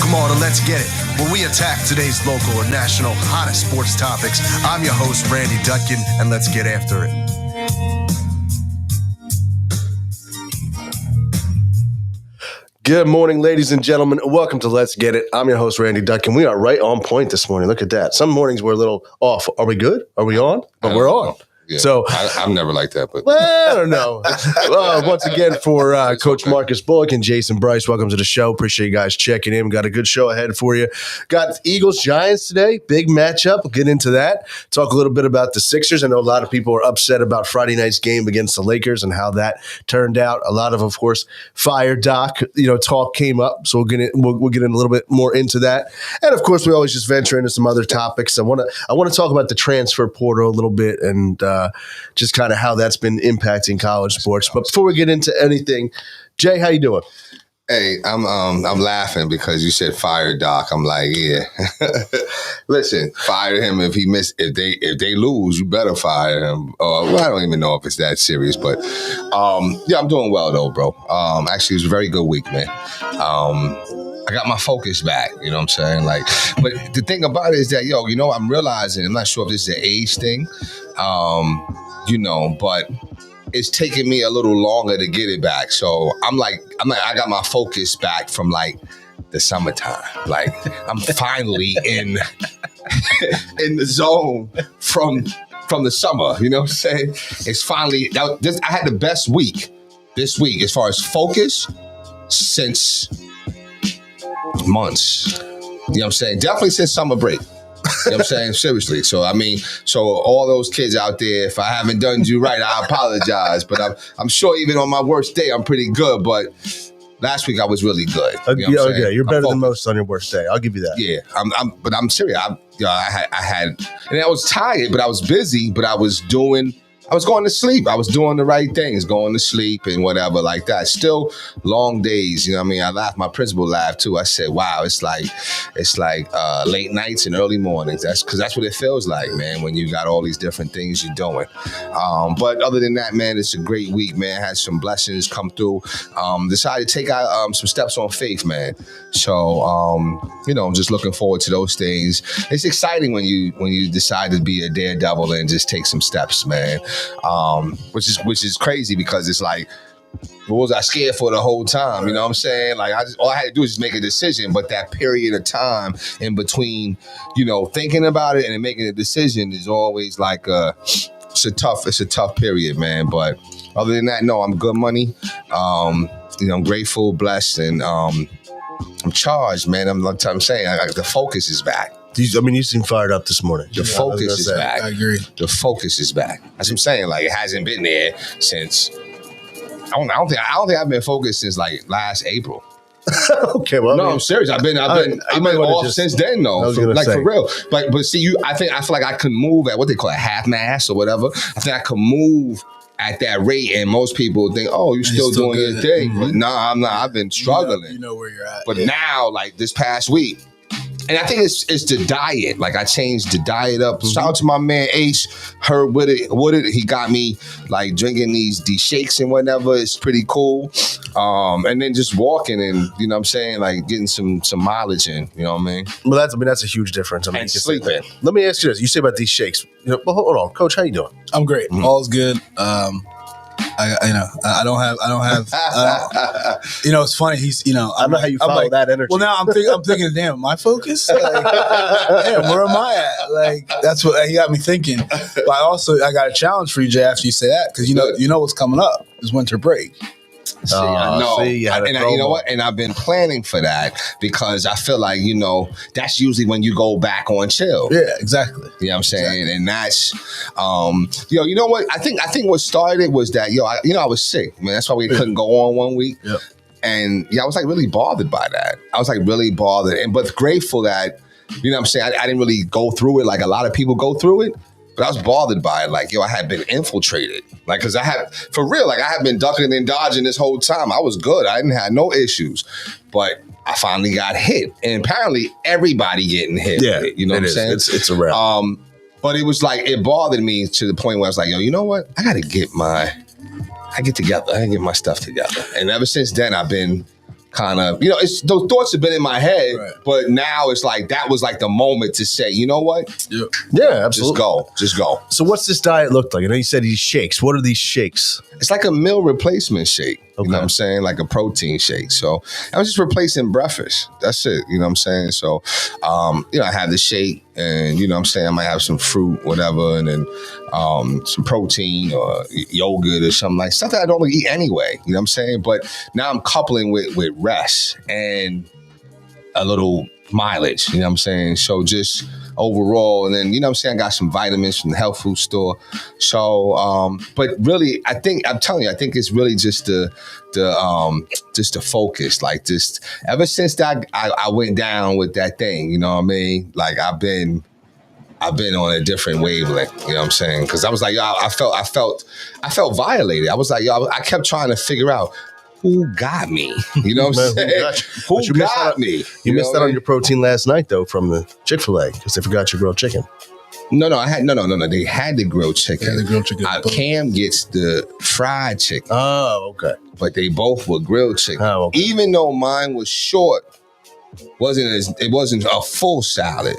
Welcome all to Let's Get It, where we attack today's local and national hottest sports topics. I'm your host, Randy Dutkin, and let's get after it. Good morning, ladies and gentlemen. Welcome to Let's Get It. I'm your host, Randy Dutkin. We are right on point this morning. Look at that. Some mornings we're a little off. Are we good? Are we on? But we're on. Yeah, so I'm never like that, but well, I don't know. Once again, for Coach Marcus Bullock and Jason Bryce, welcome to the show. Appreciate you guys checking in. We got a good show ahead for you. Got Eagles Giants today, big matchup. We'll get into that. Talk a little bit about the Sixers. I know a lot of people are upset about Friday night's game against the Lakers and how that turned out. A lot of course, fire Doc, talk came up. So we'll get in a little bit more into that. And of course, we always just venture into some other topics. I want to talk about the transfer portal a little bit and just kind of how that's been impacting college sports. But before we get into anything, Jay, how you doing? hey, I'm laughing because you said fire Doc. I'm like, yeah. Listen, fire him if they lose, you better fire him. Well, I don't even know if it's that serious, but yeah, I'm doing well though, bro. Actually, it was a very good week, man. I got my focus back, you know what I'm saying? Like, but the thing about it is that, I'm realizing, I'm not sure if this is an age thing, but it's taking me a little longer to get it back. So I got my focus back from like the summertime. Like I'm finally in the zone from the summer, you know what I'm saying? It's finally, I had the best week this week as far as focus since months. You know what I'm saying? Definitely since summer break. You know what I'm saying? Seriously. So, all those kids out there, if I haven't done you right, I apologize. But I'm sure even on my worst day, I'm pretty good. But last week, I was really good. You know okay, you're better than most on your worst day. I'll give you that. Yeah, but I'm serious. I had, and I was tired, but I was busy, but I was going to sleep. I was doing the right things, going to sleep and whatever like that. Still long days, you know what I mean? I laughed. My principal laughed too. I said, wow, it's like late nights and early mornings. That's because that's what it feels like, man, when you got all these different things you're doing. But other than that, man, it's a great week, man. Had some blessings come through. Decided to take out some steps on faith, man. So, I'm just looking forward to those things. It's exciting when you decide to be a daredevil and just take some steps, man. Which is crazy because it's like, what was I scared for the whole time? You know what I'm saying? Like all I had to do is just make a decision, but that period of time in between, thinking about it and making a decision is always like it's a tough period, man. But other than that, no, I'm good money. I'm grateful, blessed, and I'm charged, man. I'm saying the focus is back. You seem fired up this morning. The focus is back. I agree. The focus is back. That's what I'm saying. Like it hasn't been there since. I don't think I've been focused since like last April. Okay, well, no, I'm serious. I've been off since then, though. For real. But see, I feel like I can move at what they call a half mast or whatever. I think I can move at that rate, and most people think, "Oh, you're still doing your thing." Mm-hmm. But no, I'm not. I've been struggling. You know where you're at. But now, like this past week. And I think it's the diet. Like I changed the diet up. Shout out to my man Ace, Herb Woodard. He got me like drinking these shakes and whatever. It's pretty cool. And then just walking and you know what I'm saying, like getting some mileage in. You know what I mean? Well, that's a huge difference. And sleeping. Let me ask you this: you say about these shakes. Well, hold on, Coach. How you doing? I'm great. Mm-hmm. All's good. I don't have. It's funny. He's. I don't know how you follow that energy. Well, now I'm thinking. Damn, my focus. Like, damn, where am I at? Like, that's what he got me thinking. But I got a challenge for you, Jay. After you say that, because you know what's coming up is winter break. See, I know. You know what? And I've been planning for that because I feel like, that's usually when you go back on chill. Yeah, exactly. You know what I'm saying? Exactly. And that's, you know what? I think what started was that, I was sick, man. That's why we couldn't go on one week. Yep. And I was like really bothered by that. I was like really bothered, but grateful that, you know what I'm saying? I didn't really go through it like a lot of people go through it. But I was bothered by it. Like, I had been infiltrated. Like, because I had been ducking and dodging this whole time. I was good. I didn't have no issues. But I finally got hit. And apparently everybody getting hit. Yeah, you know what I'm saying? It's a wrap. But it was like, it bothered me to the point where I was like, you know what? I got to get my stuff together. And ever since then, I've been kind of, it's those thoughts have been in my head, Right. but now it's like that was like the moment to say, you know what? Yeah, absolutely. Just go. So what's this diet look like? I know you said these shakes. What are these shakes? It's like a meal replacement shake. You know Okay. what I'm saying? Like a protein shake. So I'm just replacing breakfast. That's it. You know what I'm saying? So, I have the shake and, you know what I'm saying? I might have some fruit, whatever, and then some protein or yogurt or something like stuff that I don't really eat anyway. You know what I'm saying? But now I'm coupling with rest and a little mileage. You know what I'm saying? So just overall, and then, you know what I'm saying, I got some vitamins from the health food store. So, but really, I'm telling you, I think it's really just the focus. Like just ever since that I went down with that thing, you know what I mean? Like I've been on a different wavelength, you know what I'm saying? Because I was like, yo, I felt violated. I was like, yo, I kept trying to figure out who got me. You know what I'm Man, saying? Who got me? You missed know that what I on mean? your protein last night though from the Chick-fil-A because they forgot your grilled chicken. No. I had no. They had the grilled chicken. Yeah, the grilled chicken. Cam gets the fried chicken, Oh, okay. but they both were grilled chicken. Oh, okay. Even though mine was short, it wasn't a full salad.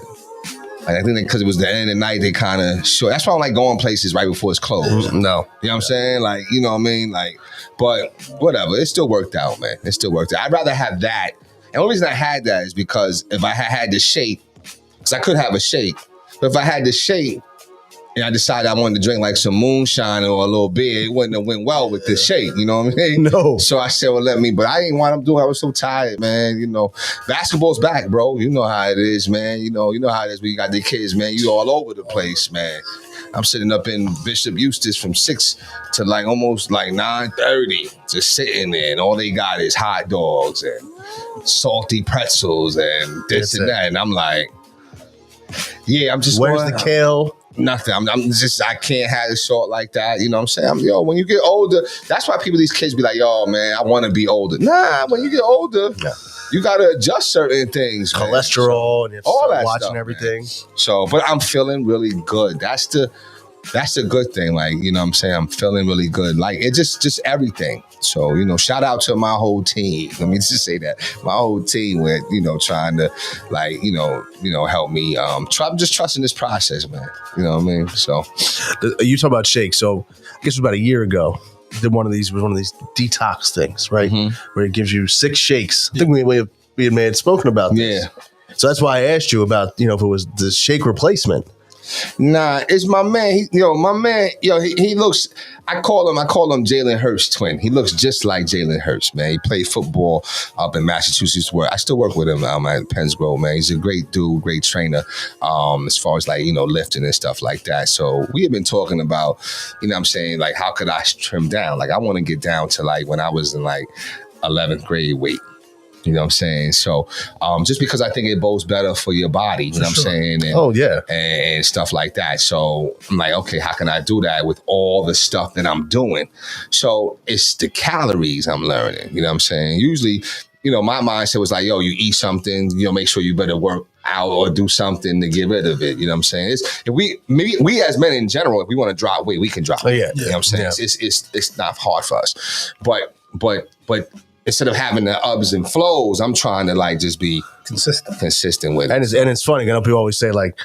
Like I think because it was the end of the night, they kind of short. That's why I don't like going places right before it's closed. No. You know what I'm saying? Like, you know what I mean? Like, but whatever. It still worked out, man. It still worked out. I'd rather have that. And the only reason I had that is because if I had the shake, because I could have a shake, but if I had the shake and I decided I wanted to drink like some moonshine or a little beer, it wouldn't have went well with the shake. You know what I mean? No. So I said, well, but I didn't want them doing. I was so tired, man. You know, basketball's back, bro. You know how it is, man. You know how it is when you got the kids, man. You all over the place, man. I'm sitting up in Bishop Eustace from 6 to like almost like 9:30, just sitting there, and all they got is hot dogs and salty pretzels and this That's and it. that. And I'm like, yeah, I'm just Where's going- the kale? Nothing. I can't have it short like that. You know what I'm saying? When you get older, that's why these kids be like, yo, man, I want to be older. Nah, when you get older, Yeah. you got to adjust certain things. man. Cholesterol and you have to All start that watching stuff, everything. So, but I'm feeling really good. That's the good thing. Like, you know what I'm saying? I'm feeling really good. Like, it just everything. So, shout out to my whole team. Let me just say that. My whole team with, trying to, like, help me. I'm just trusting this process, man. You know what I mean? So, You talk about shakes. So I guess it was about a year ago. Did one of these detox things, right? Mhm. Where it gives you 6 shakes. I think we had spoken about this. yeah. So that's why I asked you about, if it was the shake replacement. Nah, it's my man. He looks. I call him Jalen Hurts twin. He looks just like Jalen Hurts, man. He played football up in Massachusetts, where I still work with him at Penns Grove, man. He's a great dude, great trainer. As far as like lifting and stuff like that. So we have been talking about, what I'm saying, like how could I trim down? Like I want to get down to like when I was in like 11th grade weight. You know what I'm saying? So just because I think it bodes better for your body, you know what I'm saying? And, Oh, yeah. and stuff like that. So I'm like, okay, how can I do that with all the stuff that I'm doing? So it's the calories I'm learning, you know what I'm saying? Usually, my mindset was like, yo, you eat something, make sure you better work out or do something to get rid of it. You know what I'm saying? If we as men in general, if we want to drop weight, we can drop Oh, weight. yeah. You know what I'm saying? Yeah. It's not hard for us. But instead of having the ups and flows, I'm trying to like just be consistent with it. And it's funny. I know people always say like,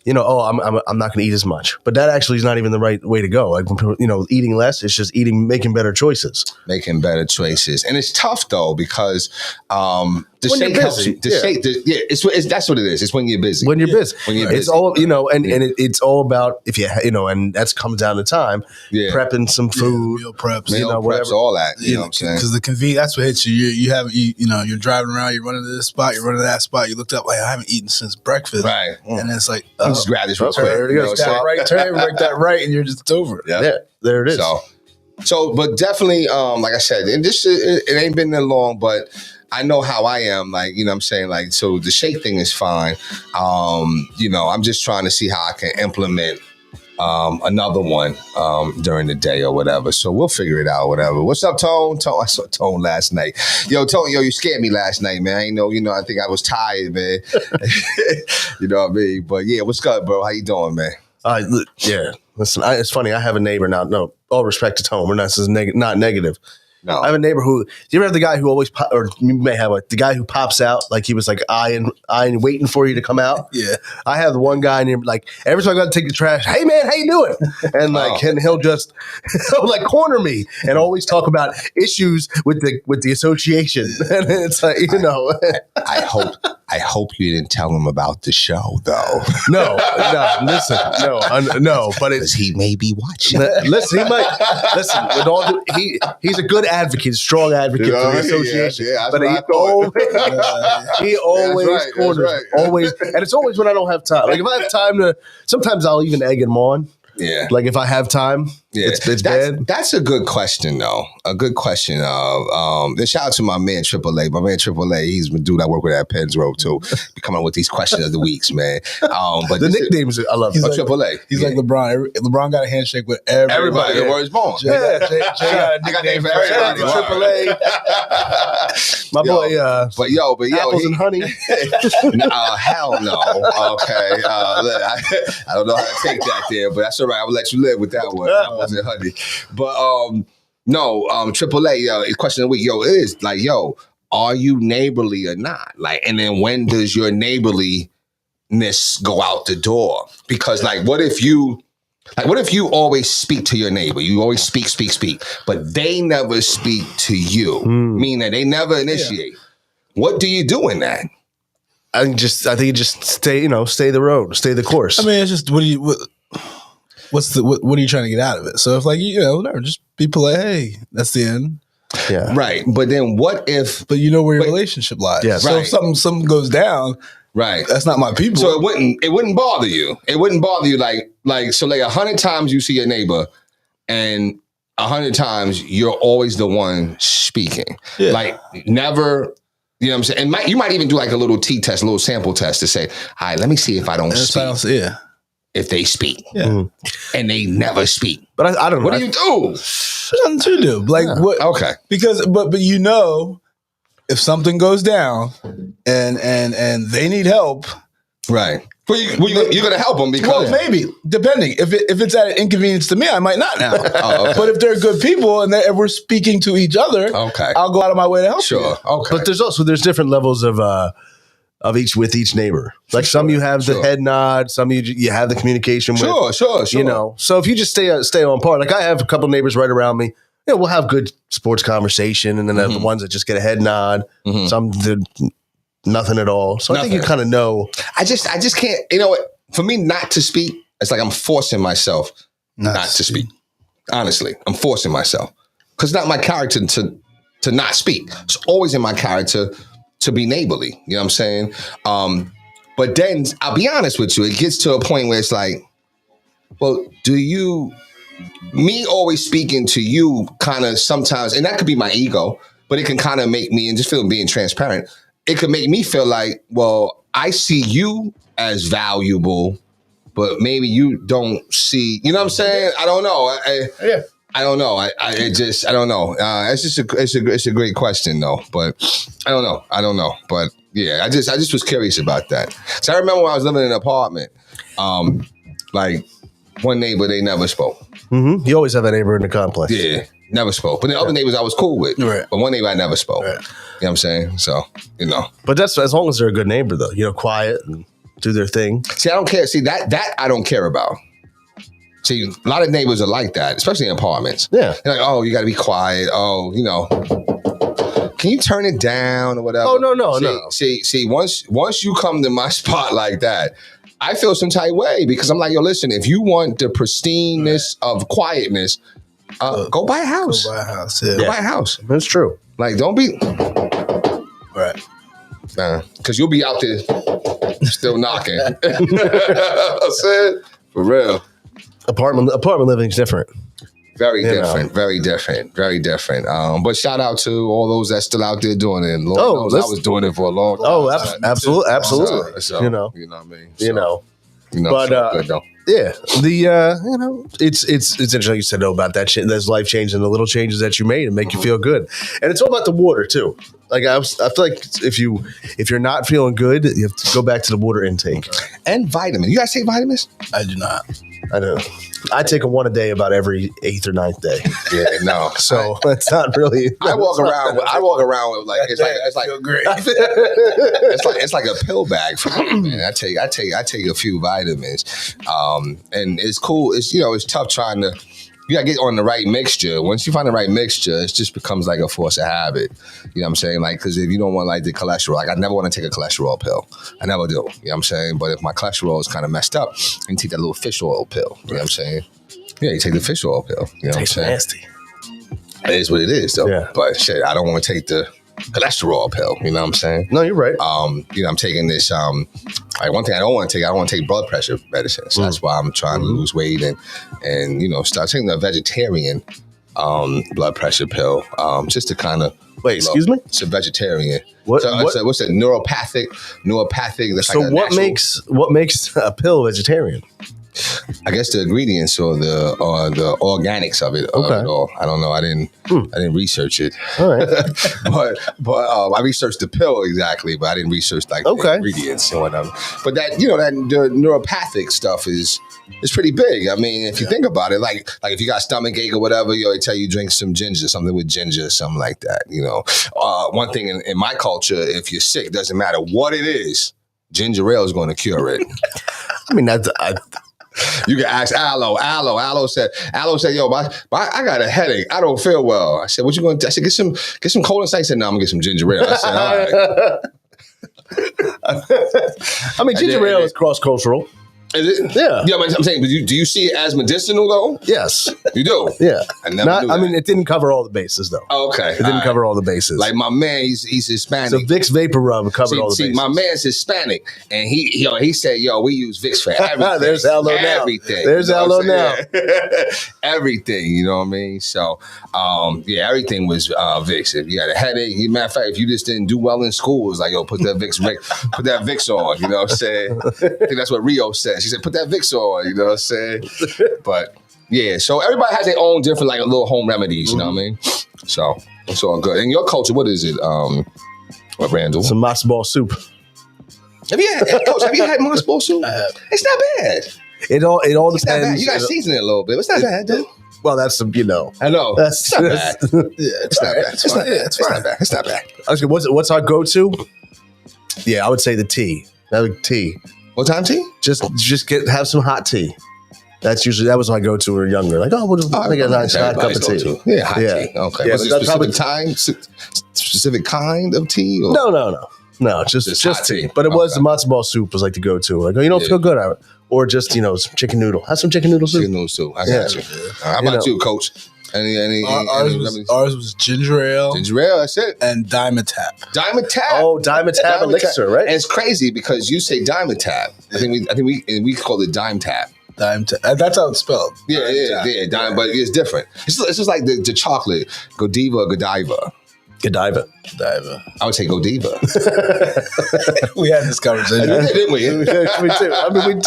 I'm not going to eat as much, but that actually is not even the right way to go. Like, when people, eating less, it's just making better choices. Making better choices. And it's tough though, because the When you're shake helps busy, you. The yeah. shake, it's that's what it is. It's when you're busy. When you're busy, When you're it's busy. all and it's all about if you and that's comes down to time. Yeah. Prepping some food, Meal preps. Meal preps, whatever. all that. You know what I'm saying? Because the convenience, that's what hits you. You haven't, you're driving around, you're running to this spot, you're running to that spot. You looked up, like, I haven't eaten since breakfast. Right. And it's like, I'll just grab this real Okay, quick. there it You know goes. what I'm saying? that right turn, make that right, and you're just over. Yeah. Yeah, there it is. So, but definitely, like I said, and this it ain't been that long, but I know how I am. Like, you know what I'm saying? Like, so the shake thing is fine. I'm just trying to see how I can implement another one during the day or whatever. So we'll figure it out, whatever. What's up, Tone? I saw Tone last night. Yo, Tone, you scared me last night, man. I ain't know, I think I was tired, man. You know what I mean? But yeah, what's up, bro? How you doing, man? Yeah. Listen, it's funny. I have a neighbor now. No, all respect to Tone. We're not not negative. No. I have a neighbor who. Do you ever have the guy who always, or you may have the guy who pops out like he was like eyeing, waiting for you to come out? Yeah. I have the one guy near, like every time I got to take the trash. Hey man, how you doing? And like, and he'll like corner me and always talk about issues with the association. And it's like, you know, I hope you didn't tell him about the show though. no, listen, no, but Because he may be watching. listen, he might listen. With all he's a good advocate, strong advocate for the association. Yeah, but he always right, corners, right. always, and it's always when I don't have time. Like if I have time to, sometimes I'll even egg him on. Yeah. Like if I have time, it's bad. That's a good question, though. A good question. Shout out to my man AAA. My man AAA, he's a dude I work with at Penn's Road too. Be coming up with these questions of the weeks, man. But the nicknames, I love. He's It. like, AAA. He's like LeBron. LeBron got a handshake with everybody. Where he's born. Jay got a I got name for Shout out everybody. to AAA. My Yo, boy, but yo, apples and honey. hell no. Okay, I don't know how to take that there, but that's all right. I will let you live with that one. Apples and honey. But no, AAA. Question of the week, it is like, are you neighborly or not? Like, and then when does your neighborliness go out the door? Because what if you always speak to your neighbor? You always speak, but they never speak to you, meaning that they never initiate. Yeah. What do you do in that? I think you just stay the road, stay the course. I mean, it's just what are you trying to get out of it? So if whatever, just be polite. Hey, that's the end. Yeah. Right. But then what if? But you know where your relationship lies. Yeah. So right. if something goes down, right, that's not my people. So it wouldn't bother you. It wouldn't bother you like 100 times you see your neighbor, and 100 times you're always the one speaking. Yeah. Like never. You know what I'm saying? And you might even do like a little t-test, a little sample test to say, all right, let me see if I don't speak. Yeah. If they speak. Yeah. And they never speak. But I don't know. What do you do? There's nothing to do. Like what? Okay. Because but if something goes down and they need help. Right. Well, you're going to help them because... Well, maybe, depending. If it's at an inconvenience to me, I might not now. Okay. But if they're good people and we're speaking to each other, okay, I'll go out of my way to help you. Sure, okay. But there's different levels of each neighbor. Like some you have the head nod, some you have the communication with. Sure. You know, so if you just stay on par. Like I have a couple neighbors right around me. We'll have good sports conversation, and then the ones that just get a head nod. Some did nothing at all. So I think you kind of know. I just can't. You know what? For me, not to speak, it's like I'm forcing myself not to speak. Honestly, I'm forcing myself because it's not my character to not speak. It's always in my character to be neighborly. You know what I'm saying? But then I'll be honest with you. It gets to a point where it's like, well, me always speaking to you kind of sometimes, and that could be my ego, but it can kind of make me, and just feel being transparent, it could make me feel like, well, I see you as valuable, but maybe you don't see, you know what I'm saying? I don't know. I don't know. I don't know. It's a great question though, but I don't know. But yeah, I just was curious about that. So I remember when I was living in an apartment, like one neighbor, they never spoke. Mm-hmm. You always have that neighbor in the complex. Yeah, never spoke. But the other neighbors I was cool with. Right. But one neighbor I never spoke. Right. You know what I'm saying? So, But that's as long as they're a good neighbor though. Quiet and do their thing. See, I don't care. See, that I don't care about. See, a lot of neighbors are like that, especially in apartments. Yeah. They're like, oh, you got to be quiet. Oh, can you turn it down or whatever? Oh, no. See, once you come to my spot like that, I feel some type way because I'm like, yo, listen, if you want the pristineness of quietness, go buy a house. Go buy a house. Yeah. Go buy a house. That's true. Like, don't be... Right. Because you'll be out there still knocking. I said, for real. Apartment living is different. Very different. But shout out to all those that's still out there doing it. Lord knows I was doing it for a long time. Oh, absolutely. So, you know what I mean? But good though. yeah, it's interesting you said about that shit. There's life change and the little changes that you made and make you feel good, and it's all about the water too. Like I feel like if you're not feeling good, you have to go back to the water intake And vitamins. You guys take vitamins? I do not. I know. I take a one a day about every 8th or 9th day. Yeah, no. So it's not really. I walk around with like it's like a pill bag for me, man. I take a few vitamins, and it's cool. It's it's tough trying to. You gotta get on the right mixture. Once you find the right mixture, it just becomes like a force of habit. You know what I'm saying? Like, because if you don't want like the cholesterol, like I never want to take a cholesterol pill. I never do. You know what I'm saying? But if my cholesterol is kind of messed up, you take that little fish oil pill. You know what I'm saying? Yeah, you take the fish oil pill. You know what I'm saying? Nasty. It is what it is, though. Yeah. But shit, I don't want to take the cholesterol pill. You know what I'm saying? No, you're right. I'm taking this. Like one thing I don't want to take blood pressure medicine. So that's why I'm trying to lose weight and start taking a vegetarian blood pressure pill just to kind of. Wait, excuse me? It's a vegetarian. What? What's that? Neuropathic. That's so like what makes a pill vegetarian? I guess the ingredients or the organics of it. Okay. Of it all. I don't know. I didn't research it. All right. but I researched the pill exactly, but I didn't research like the ingredients and whatever. But that the neuropathic stuff is pretty big. I mean, if you think about it, like if you got stomach ache or whatever, they tell you drink some ginger, something with ginger, something like that. One thing in my culture, if you're sick, doesn't matter what it is, ginger ale is going to cure it. I mean, You can ask Aloe. Aloe said, yo, I got a headache. I don't feel well. I said, what you going to do? I said, get some cold and I said, no, I'm going to get some ginger ale. I said, all right. I mean, ginger ale is cross-cultural. Is it? Yeah. Yeah, I'm saying, but do you see it as medicinal, though? Yes. You do? Yeah. I never knew that. I mean, it didn't cover all the bases, though. Oh, okay. It didn't cover all the bases. Like my man, he's Hispanic. So Vicks Vapor Rub covered all the bases. My man's Hispanic, and he said, yo, we use Vicks for everything. There's Allo now. Everything. There's Allo now. Everything, you know what I mean? So, everything was Vicks. If you had a headache, matter of fact, if you just didn't do well in school, it was like, yo, put that Vicks on, you know what I'm saying? I think that's what Rio said. She said, put that Vicks on, you know what I'm saying? But yeah, so everybody has their own different like little home remedies, you know what I mean? So it's all good. In your culture, what is it, Randall? Some matzo ball soup. Have you had matzo ball soup? It's not bad. It all It's not bad. depends. You got to season it a little bit. It's not bad, though. Well, that's some, I know. That's It's not bad. It's not bad. It's not bad. It's not bad. I was gonna, what's our go-to? Yeah, I would say the tea. Tea. What time tea? Just have some hot tea. That was my go-to when we were younger. Like, we'll just make a nice hot cup of tea. Yeah, hot tea. Okay. Yeah, Was it specific kind of tea? Or? No, just hot tea. tea. But it was the matzo ball soup was like the go-to. Like, you don't feel good, or just some chicken noodle. Have some chicken noodle soup. Chicken noodle soup. I got you. How about you, Coach? Ours was ginger ale. Ginger ale, that's it. And Dimetapp. Dimetapp. Oh, Dimetapp elixir, right? And it's crazy because you say Dimetapp. I think we call it Dime Tap. Dimetapp. That's how it's spelled. Yeah. But it's different. It's just like the chocolate. Godiva or Godiva. Godiva. I would say Godiva. We had this conversation. Didn't we? Me too. I mean,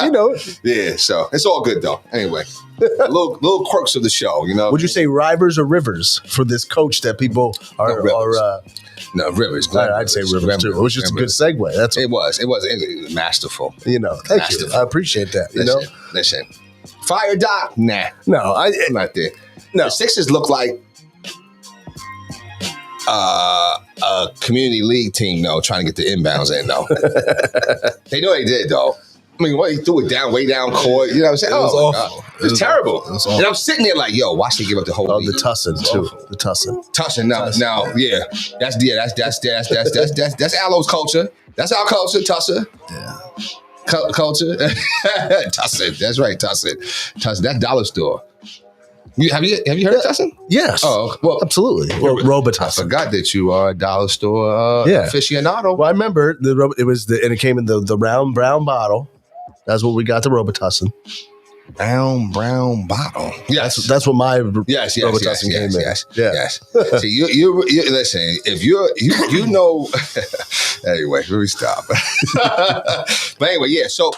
Yeah, so it's all good though. Anyway, little quirks of the show, Would you say Rivers or Rivers for this coach that people are? No, Rivers. I'd say Rivers too. It was just a good segue. It was masterful. Thank you. I appreciate that. Listen. Fire Doc? Nah. No, I'm not there. No. The Sixers look like a community league team, though, trying to get the inbounds in, though. They know they did, though. I mean, he threw it down, way down court. You know what I'm saying? It was awful. It was terrible. And I'm sitting there like, yo, watch they give up the whole lead. The Tussin, too. The Tussin. Tussin, now, yeah. That's Aloe's culture. That's our culture, Tussin. Yeah. Culture. Tussin. That's right, Tussin. That's dollar store. Have you heard of Tussin? Yes. Oh, well, absolutely. Well, Robitussin. I forgot that you are a dollar store aficionado. Well, I remember it came in the round brown bottle. That's what we got the Robitussin. Brown bottle. Yes, that's what my Robitussin came in. Yes. See, you listen. If you anyway, let me stop. But anyway, yeah. So,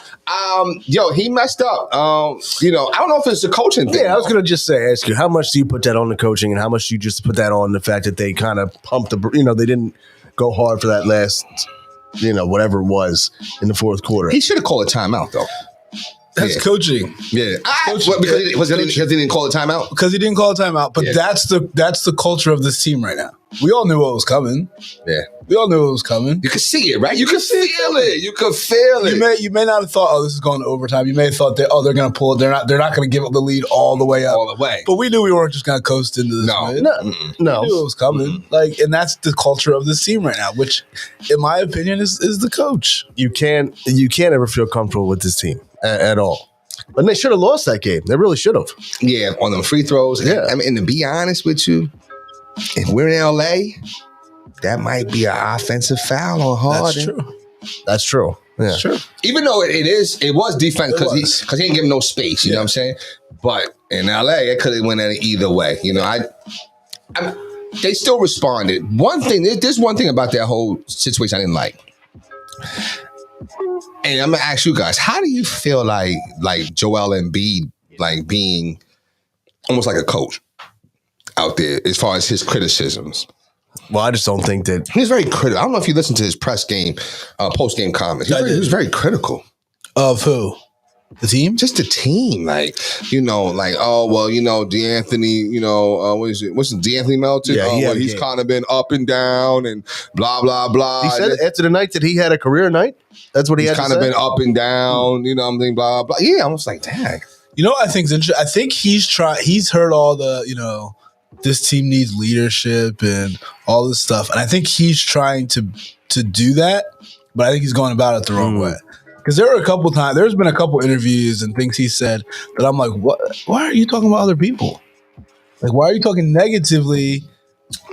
he messed up. I don't know if it's the coaching thing. Yeah, I was gonna just ask you, how much do you put that on the coaching, and how much do you just put that on the fact that they kind of pumped they didn't go hard for that last, whatever it was in the fourth quarter. He should have called a timeout though. That's coaching. Yeah. Coaching. Because he didn't call a timeout? Because he didn't call a timeout. But that's the culture of this team right now. We all knew what was coming. Yeah. We all knew what was coming. You could see it, right? You could feel it. You could feel it. You may not have thought, oh, this is going to overtime. You may have thought that, they're going to pull it. They're not going to give up the lead all the way up. All the way. But we knew we weren't just going to coast into this. No. win. No. We knew it was coming. And that's the culture of this team right now, which, in my opinion, is the coach. You can't ever feel comfortable with this team at all. And they should have lost that game. They really should have. Yeah, on them free throws. Yeah. I mean, and to be honest with you, if we're in LA, that might be an offensive foul on Harden. That's true. Yeah. Sure. Even though it was defense because he didn't give him no space. You know what I'm saying? But in LA, it could have went either way. You know, they still responded. There's one thing about that whole situation I didn't like. And I'm gonna ask you guys, how do you feel like Joel Embiid being almost like a coach out there as far as his criticisms? Well, I just don't think that He's very critical. I don't know if you listened to his post game comments. He was very critical Of who? The team? just the team, D'Anthony, what's it, D'Anthony Melton? Yeah, He's kind of been up and down and blah blah blah. he said after the night that he had a career night. That's what he he's had kind to of say? been up and down. You know, what I'm thinking blah blah. Yeah, I was like, dang. You know what I think's interesting? I think he's heard all the, this team needs leadership and all this stuff. And I think he's trying to do that, but I think he's going about it the wrong way. Because there's been a couple interviews and things he said that I'm like, what? Why are you talking about other people? Like, why are you talking negatively?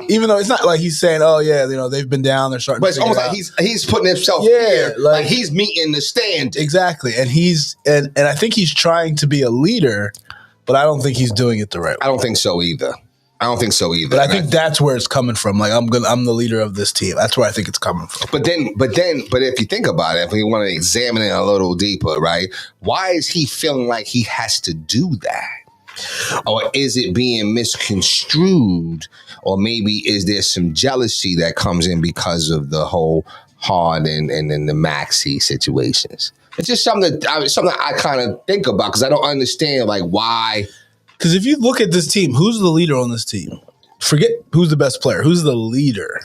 Even though it's not like he's saying, oh yeah, they've been down, they're starting. But it's to almost figure like it out. he's putting himself here, like he's meeting the stand. Exactly, and and I think he's trying to be a leader, but I don't think he's doing it the right way. I don't think so either. But I think that's where it's coming from. Like I'm the leader of this team. That's where I think it's coming from. But if you think about it, if we want to examine it a little deeper, right? Why is he feeling like he has to do that? Or is it being misconstrued? Or maybe is there some jealousy that comes in because of the whole Harden and then the Maxey situations? It's just something I kind of think about because I don't understand why. Because if you look at this team, who's the leader on this team? Forget who's the best player. Who's the leader?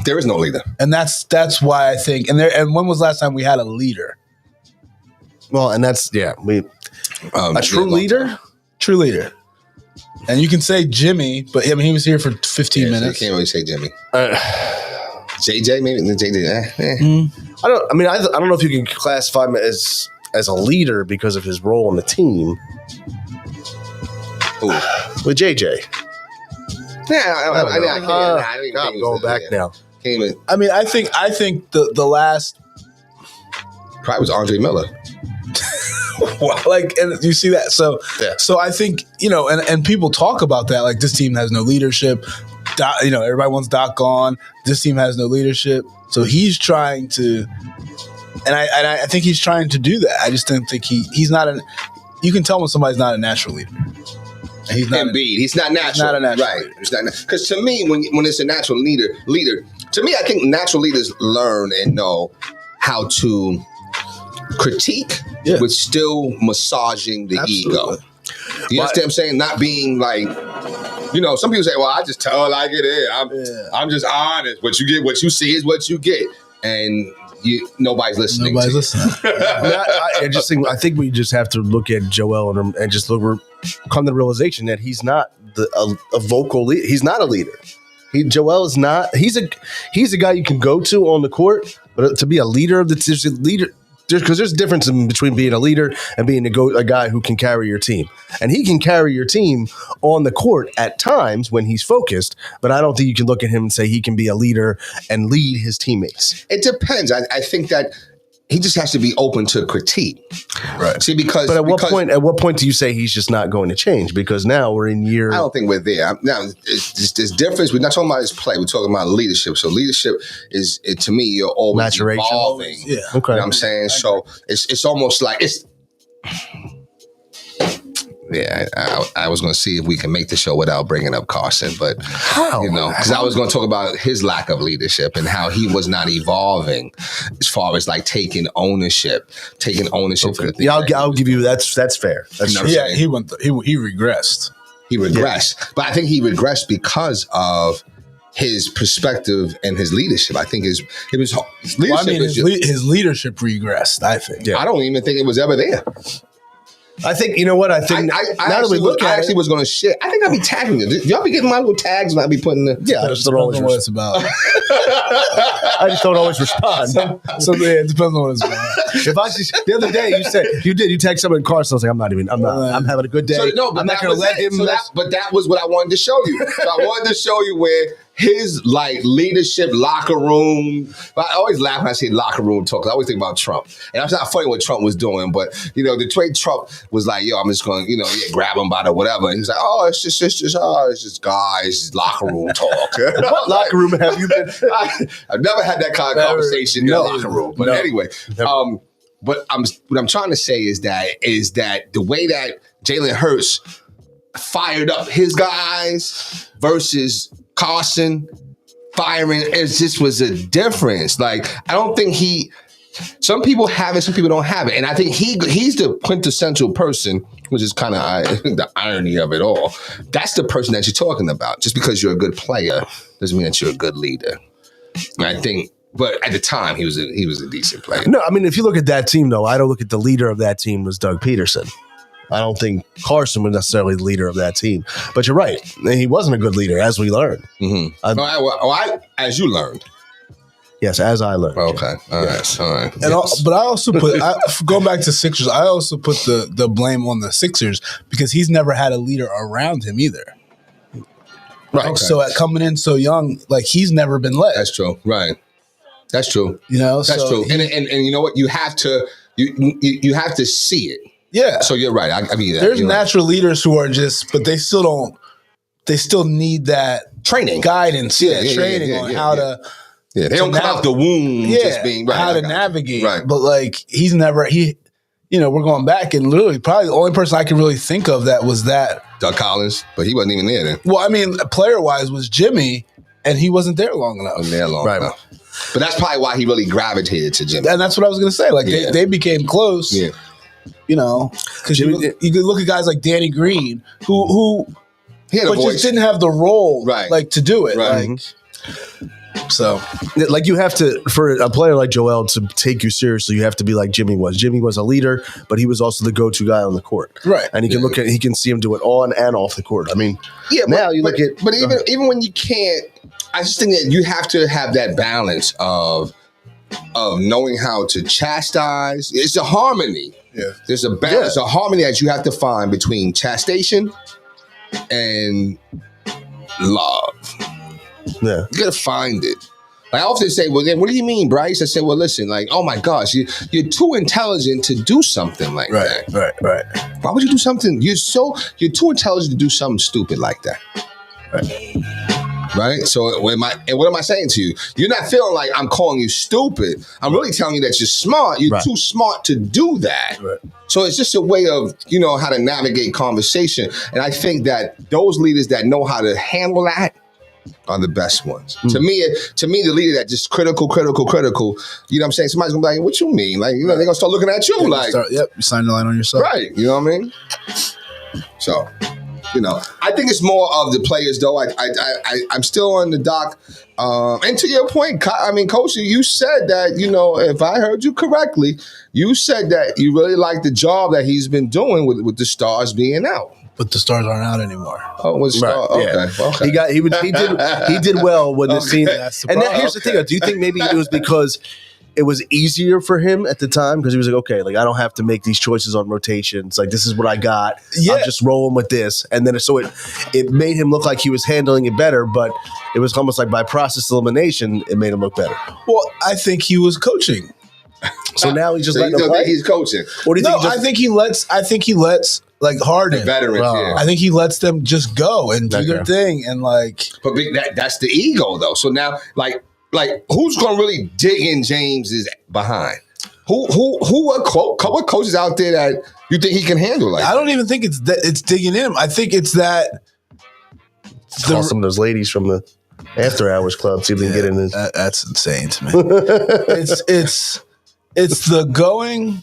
There is no leader. And that's why I think. And when was the last time we had a leader? Well, and that's a true leader. True leader. And you can say Jimmy, but he was here for 15 minutes. You can't really say Jimmy. JJ, maybe JJ. I don't know if you can classify him as a leader because of his role on the team. Ooh. With JJ. Yeah, I'm going back now. I mean, I think the last probably was Andre Miller. Wow, and you see that. So I think, and people talk about that. Like, this team has no leadership. Everybody wants Doc gone. This team has no leadership. So he's trying to, and I think he's trying to do that. I just don't think he's not you can tell when somebody's not a natural leader. He's not Embiid. He's not natural. He's not a natural right. leader. He's not because to me, when it's a natural leader, to me, I think natural leaders learn and know how to critique, but still massaging the ego. You understand what I'm saying? Not being like, some people say, "Well, I just tell like it is. I'm just honest. What you see is what you get," and nobody's listening. Nobody's listening. I think we just have to look at Joel and just come to the realization that he's not a vocal leader. He's not a leader. Joel is not. He's a guy you can go to on the court, but to be a leader because there's a difference between being a leader and being a guy who can carry your team. And he can carry your team on the court at times when he's focused, but I don't think you can look at him and say he can be a leader and lead his teammates. It depends. I think that he just has to be open to critique. Right. See, but at what point do you say he's just not going to change? Because now we're in year. I don't think we're there. Now, there's difference. We're not talking about his play. We're talking about leadership. So leadership is, to me, you're always maturation. Evolving. Yeah. Okay. You know what I'm saying? So it's almost like Yeah, I was going to see if we can make the show without bringing up Carson, but How? because I was going to talk about his lack of leadership and how he was not evolving as far as like taking ownership for the things. Yeah, that I'll give you that's fair. That's You know true. what I'm Yeah, saying? he regressed. He regressed, but I think he regressed because of his perspective and his leadership. I think his leadership. Well, I mean, is his leadership regressed. I think. Yeah. I don't even think it was ever there. I think you know what I think. I now that we look I at actually it, was going to shit. I think I'd be tagging you. Y'all be getting my little tags and I'd be putting the. yeah, I just don't Depends always. on what it's about. I just don't always respond. So yeah, it depends on what it's about. If I just the other day you text someone in Carson, I was like, I'm having a good day. So, no, but I'm not that going to was let it. him. So but that was what I wanted to show you. So I wanted to show you where his like leadership, locker room. I always laugh when I say locker room talk. I always think about Trump, and it's not funny what Trump was doing, but the way Trump was like, "Yo, I'm just going, grab him by the whatever," and he's like, "Oh, it's just guys, it's locker room talk." What locker room have you been? I've never had that kind of conversation in the locker room. But No. anyway, but what I'm trying to say is that the way that Jalen Hurts fired up his guys versus Carson firing, it just was a difference. Like, I don't think some people have it, some people don't have it. And I think he's the quintessential person, which is kind of the irony of it all. That's the person that you're talking about. Just because you're a good player doesn't mean that you're a good leader. And I think, but at the time, he was a decent player. No, I mean, if you look at that team, though, I don't look at the leader of that team was Doug Peterson. I don't think Carson was necessarily the leader of that team. But you're right. He wasn't a good leader, as we learned. Mm-hmm. As you learned. Yes, as I learned. Okay. All right. And but I also put going back to Sixers. I also put the blame on the Sixers because he's never had a leader around him either. Right. Okay. So at coming in so young, like he's never been led. That's true. Right. That's true. That's true. And you know what? You have to you have to see it. Yeah. So you're right. I mean, there's natural leaders who are but they still don't. They still need that training, guidance, training on how to. Yeah, they don't come out the womb just being right. How to navigate. Right. But like he's never we're going back and literally probably the only person I can really think of that was that Doug Collins, but he wasn't even there then. Well, I mean, player wise was Jimmy, and he wasn't there long enough. Wasn't there long enough. But that's probably why he really gravitated to Jimmy. And that's what I was going to say. Like they became close. Yeah. Because you could look at guys like Danny Green, who he had a voice. Just didn't have the role, like to do it. Right. Like, so, like you have to, for a player like Joel to take you seriously, you have to be like Jimmy was. Jimmy was a leader, but he was also the go-to guy on the court. Right. And he can see him do it on and off the court. I mean, but even when you can't, I just think that you have to have that balance of knowing how to chastise. It's a harmony. Yeah. There's a balance, a harmony that you have to find between chastisation and love. Yeah. You gotta find it. Like I often say, well, then what do you mean, Bryce? I said, well, listen, like, oh my gosh, you're too intelligent to do something like that. Right. Why would you do something? You're too intelligent to do something stupid like that. Right? So what am I saying to you? You're not feeling like I'm calling you stupid. I'm really telling you that you're smart. You're too smart to do that. Right. So it's just a way of, how to navigate conversation. And I think that those leaders that know how to handle that are the best ones. To me, the leader that just critical. You know what I'm saying? Somebody's gonna be like, what you mean? Like, they're gonna start looking at you like, you sign the line on yourself. Right. You know what I mean? So, I think it's more of the players though. I'm still on the dock. And to your point, Coach, you said that, if I heard you correctly, you said that you really like the job that he's been doing with the Stars being out. But the Stars aren't out anymore. Oh, was Star? Yeah. Okay. He did well when the scene. Here's the thing. Do you think maybe it was because it was easier for him at the time because he was like, okay, like I don't have to make these choices on rotations. Like this is what I got. Yeah. I'm just rolling with this, and then so it made him look like he was handling it better, but it was almost like by process elimination, it made him look better. Well, I think he was coaching. So now he's just letting him play. He's coaching. Or do you think I think he lets like Harden, the veterans. Yeah. I think he lets them just go and do their thing, and like. But that's the ego though. So now, like who's gonna really dig in James's behind? What coaches out there that you think he can handle? Like I don't even think it's digging in. I think it's that. Call some of those ladies from the after hours club, see if they can get in this. That's insane to me. it's the going,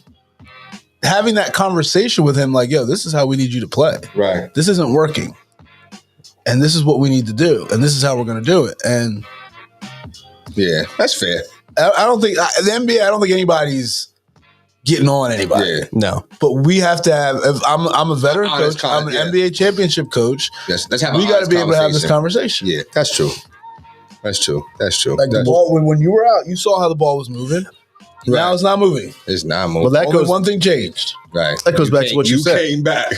having that conversation with him, like, yo, this is how we need you to play. Right. This isn't working. And this is what we need to do. And this is how we're going to do it. And yeah, that's fair. I don't think the NBA, I don't think anybody's getting on anybody. Yeah. No. But we have to have, if I'm a veteran coach, I'm an NBA championship coach. Let's have we got to be able to have this conversation. Yeah, that's true. That's true. Like the ball, when you were out, you saw how the ball was moving. Right. Now it's not moving. It's not moving. Well, that Only goes, one thing changed. Right. That goes back to what you said. You came back.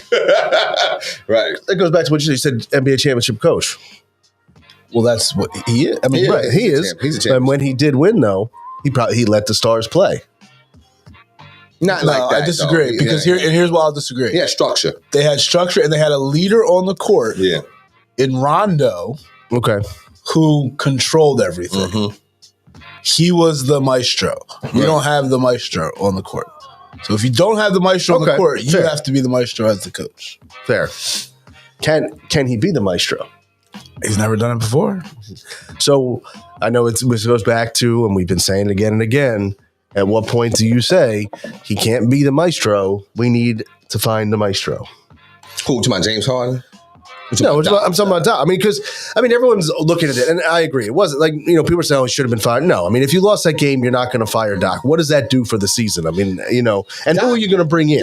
Right. That goes back to what you said. NBA championship coach. Well, that's what he is. I mean, Right, he is. He's a champion. And when he did win, though, he let the stars play. Not no, like that. I disagree because here's why I'll disagree. Yeah, structure. They had structure and they had a leader on the court. Yeah. In Rondo, Okay. who controlled everything. Mm-hmm. He was the maestro. You don't have the maestro on the court. So if you don't have the maestro on the court, you have to be the maestro as the coach. Fair. Can he be the maestro? He's never done it before. So I know it goes back to, and we've been saying it again and again, at what point do you say he can't be the maestro? We need to find the maestro. Who, to my James Harden? No, I'm talking about Doc. I mean, because everyone's looking at it, and I agree. It wasn't like people are saying, "Oh, he should have been fired." No, I mean, if you lost that game, you're not going to fire Doc. What does that do for the season? I mean, and Doc, who are you going to bring in?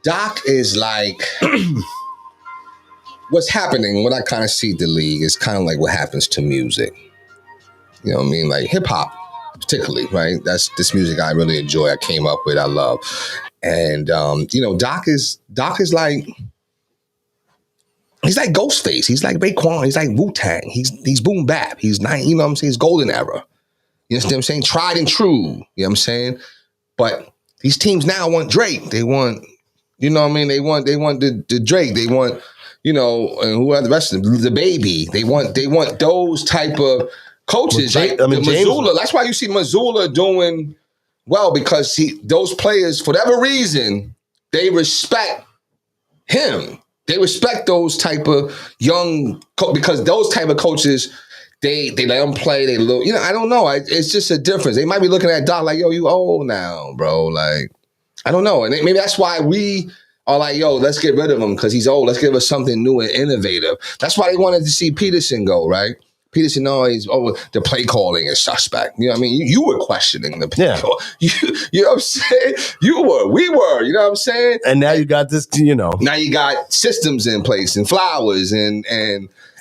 Doc is like what's happening. What I kind of see the league is kind of like what happens to music. You know what I mean? Like hip hop, particularly, right? That's this music I really enjoy. I came up with. I love, and Doc is like. He's like Ghostface. He's like Raekwon. He's like Wu-Tang. He's boom bap. He's not, you know what I'm saying? He's golden era. You understand what I'm saying? Tried and true. You know what I'm saying? But these teams now want Drake. They want, you know what I mean? They want the Drake. They want, and who are the rest of them? The Baby. They want those type of coaches. Missoula. That's why you see Missoula doing well, because those players, for whatever reason, they respect him. They respect those type of young because those type of coaches, they let them play. They look, I don't know. It's just a difference. They might be looking at Doc like, yo, you old now, bro. Like, I don't know. And maybe that's why we are like, yo, let's get rid of him because he's old. Let's give us something new and innovative. That's why they wanted to see Peterson go, right? Peterson, the play calling is suspect. You know what I mean? You were questioning the play call. You know what I'm saying? We were, you know what I'm saying? And now you got this, Now you got systems in place and Flowers and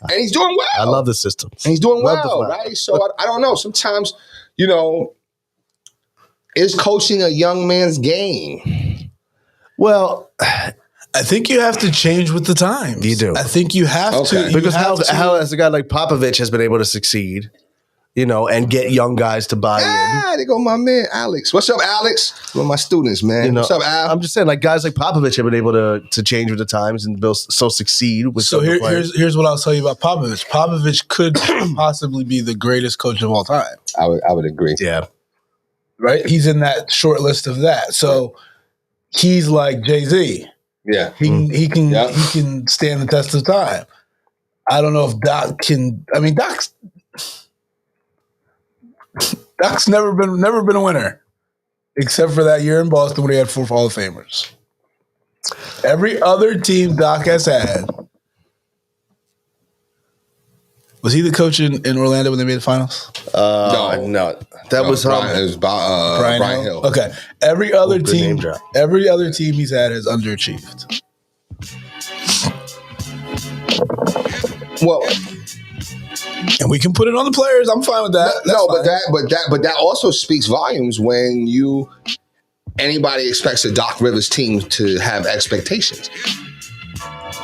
he's doing well. I love the systems. And he's doing well, right? So I don't know. Sometimes, is coaching a young man's game? Well, I think you have to change with the times. You do. I think you have to. Because how has a guy like Popovich has been able to succeed, and get young guys to buy in. There go my man, Alex. What's up, Alex? One of my students, man. What's up, Al? I'm just saying, like, guys like Popovich have been able to change with the times and succeed with so here's what I'll tell you about Popovich. Popovich could possibly be the greatest coach of all time. I would agree. Yeah. Right? He's in that short list of that. So he's like Jay-Z. Yeah, he can stand the test of time. I don't know if Doc can. I mean, Doc's never been a winner, except for that year in Boston when he had 4 Hall of Famers. Every other team Doc has had. Was he the coach in Orlando when they made the finals? No. That was Brian Hill. Okay. Every other team he's had has underachieved. Well, and we can put it on the players. I'm fine with that. But that also speaks volumes when anybody expects a Doc Rivers team to have expectations.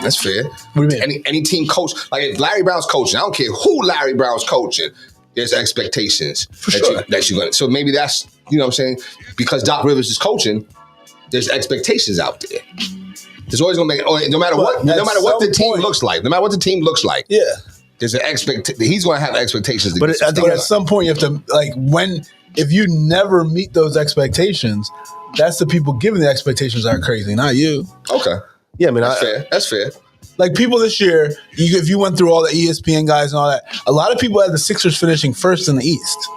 That's fair. What do you mean? Any team coach, like if Larry Brown's coaching, I don't care who Larry Brown's coaching, there's expectations that you're going to. So maybe that's, you know what I'm saying? Because Doc Rivers is coaching, there's expectations out there. There's always going to make, no matter what the team looks like. Yeah. There's an he's going to have expectations. But I think at some point you have to, like, when if you never meet those expectations, that's the people giving the expectations that are crazy, not you. Okay. Yeah, I mean, That's fair. Like people this year, if you went through all the ESPN guys and all that, a lot of people had the Sixers finishing first in the East.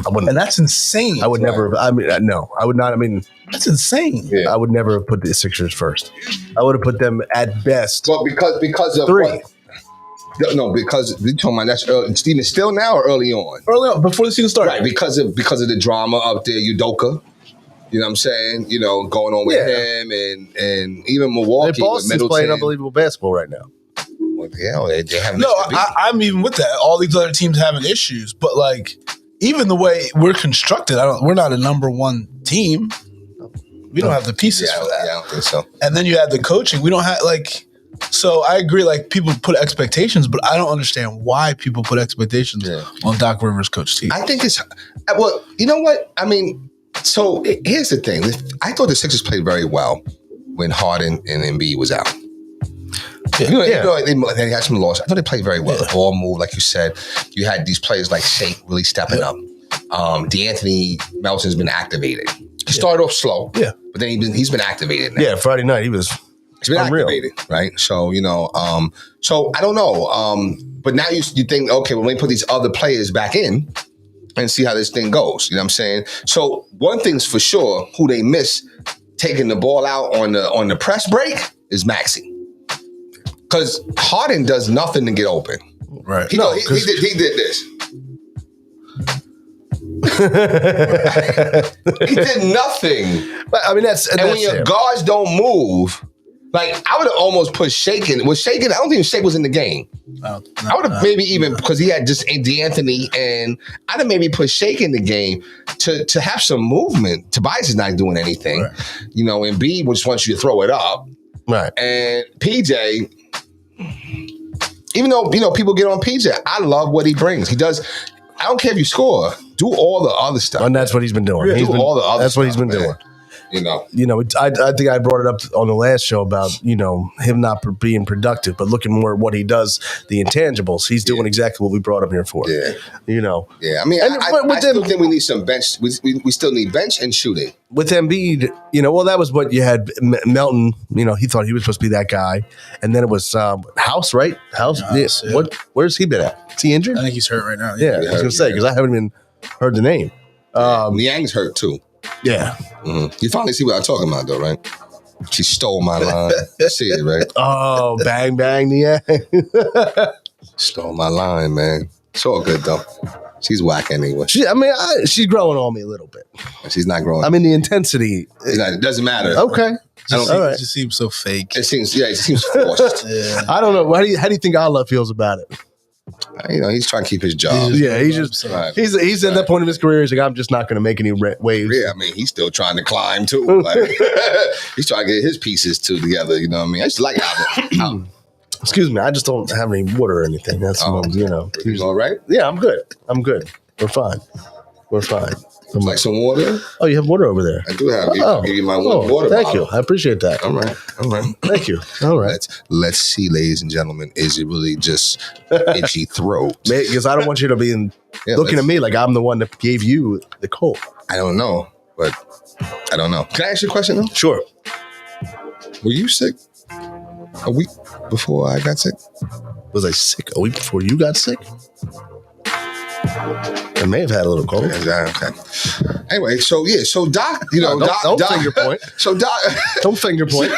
And that's insane. I would never. I mean, no, I would not. I mean, that's insane. Yeah. I would never have put the Sixers first. I would have put them at best. Well, because of 3. what? No, because you're talking about that's early, Steven, still now or early on? Early on, before the season started. Right, because of the drama up there, Udoka. You know what I'm saying? You know, going on with him and even Milwaukee with Boston's Middleton. playing unbelievable basketball right now. What the hell? They have No, I'm even with that. All these other teams having issues, but like even the way we're constructed, we're not a number one team. We don't have the pieces for that. Yeah, I don't think so. And then you have the coaching. We don't have like. So I agree. Like people put expectations, but I don't understand why people put expectations on Doc Rivers' coach team. I think it's well. You know what? I mean, so here's the thing. I thought the Sixers played very well when Harden and Embiid was out. They had some loss. I thought they played very well. The ball moved, like you said. You had these players like Shake really stepping up. DeAnthony Melton's been activated. He started off slow, but then he's been activated now. Yeah, Friday night he's been unreal. activated, right? So so I don't know. But now you think, okay, well, let me put these other players back in and see how this thing goes. You know what I'm saying? So one thing's for sure, who they miss taking the ball out on the press break is Maxey. Because Harden does nothing to get open. Right. He did this. He did nothing. But I mean, that's when your guards don't move, like I would have almost put Shaken. Was Shaken? I don't think Shake was in the game. I would have maybe even because he had just DeAnthony, and I'd have maybe put Shake in the game to have some movement. Tobias is not doing anything, and B just wants you to throw it up, right? And PJ, even though people get on PJ, I love what he brings. He does. I don't care if you score. Do all the other stuff. And that's what he's been doing. All the other that's stuff, what he's been doing. I think I brought it up on the last show about, him not being productive, but looking more at what he does, the intangibles. He's doing exactly what we brought him here for. Yeah. Yeah. I mean, I still think we need some bench. We still need bench and shooting. With Embiid, that was what you had. Melton, he thought he was supposed to be that guy. And then it was House, right? House. Where's he been at? Is he injured? I think he's hurt right now. Yeah, I was going to say, because I haven't even heard the name. Niang's hurt too. Yeah. Mm-hmm. You finally see what I'm talking about, though, right? She stole my line. See it, right? Oh, bang, bang, yeah. Stole my line, man. It's all good, though. She's whack anyway. She's growing on me a little bit. She's not growing. I mean, the intensity. It doesn't matter. Okay. It just seems so fake. It seems forced. I don't know. How do you think Allah feels about it? He's trying to keep his job. He's at that point in his career. He's like, I'm just not going to make any waves. Yeah, I mean, he's still trying to climb too. Like, he's trying to get his pieces together. You know what I mean? I just like Albert. Excuse me, I just don't have any water or anything. That's You all right? Yeah, I'm good. We're fine. Like some water? Oh, you have water over there. I do have. I'll give you my water thank bottle. you. I appreciate that. All right. Thank you. All right. Let's see, ladies and gentlemen. Is it really just itchy throat? Because I don't want you to be looking at me like I'm the one that gave you the cold. I don't know, but I don't know. Can I ask you a question though? Sure. Were you sick a week before I got sick? Was I sick a week before you got sick? I may have had a little cold. Okay. Anyway, so Doc, don't finger point. So Doc, don't finger point.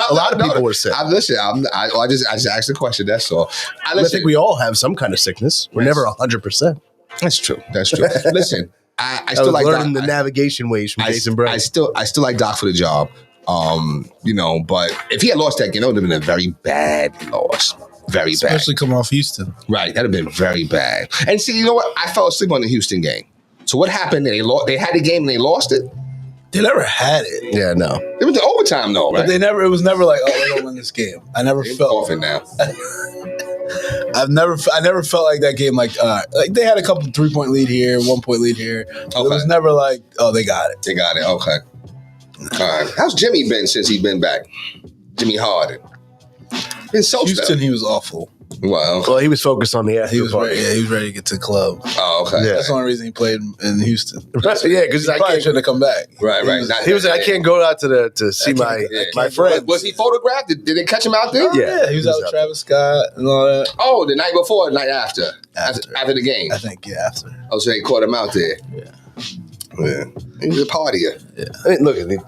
A lot of people were sick. I just asked the question. That's all. I think we all have some kind of sickness. We're never 100%. That's true. Listen, I still like learning Doc. The navigation ways from Jason Bray. I still like Doc for the job. But if he had lost that game, it would have been a very bad loss. Very bad. Especially coming off Houston. Right. That'd have been very bad. And see, you know what? I fell asleep on the Houston game. So what happened? They had the game and they lost it? They never had it. Yeah, no. It was the overtime though, right? But it was never like, they're gonna win this game. I never felt off it now. I never felt like that game like they had a couple 3-point lead here, 1-point lead here. Okay. It was never like, they got it. They got it. Okay. All right. How's Jimmy been since he's been back? Jimmy Harden. Been so Houston, he was awful. Well, he was focused on the after He was party. ready. Yeah, he was ready to get to the club. oh, okay. Yeah. That's the only reason he played in Houston. Yeah, because He probably shouldn't have come back. Right. he was like, I can't go out to see my friends. Was he photographed? Did they catch him out there? Yeah. He was out with Travis Scott and all that. Oh, the night before, or the night after? After the game. I think, yeah, after. Oh, so they caught him out there. Yeah. He was a partier. I mean, look, it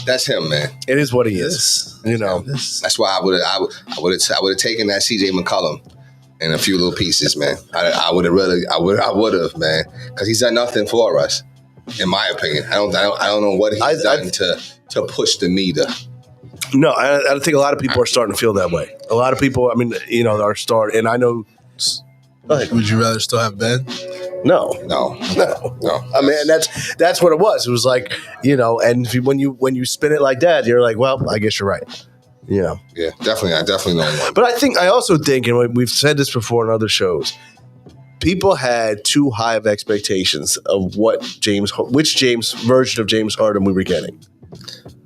That's him, man. is what he is. That's why I would have taken that CJ McCollum in a few little pieces, man. I would have, man, because he's done nothing for us, in my opinion. I don't know what he's done to push the meter. No, I think a lot of people are starting to feel that way. A lot of people, I mean, are starting, and I know. Would you rather still have Ben? No. I mean, that's what it was. It was like, and when you spin it like that, you're like, well, I guess you're right. Yeah, definitely. I definitely don't want. But I also think, and we've said this before in other shows, people had too high of expectations of which James version of James Harden we were getting.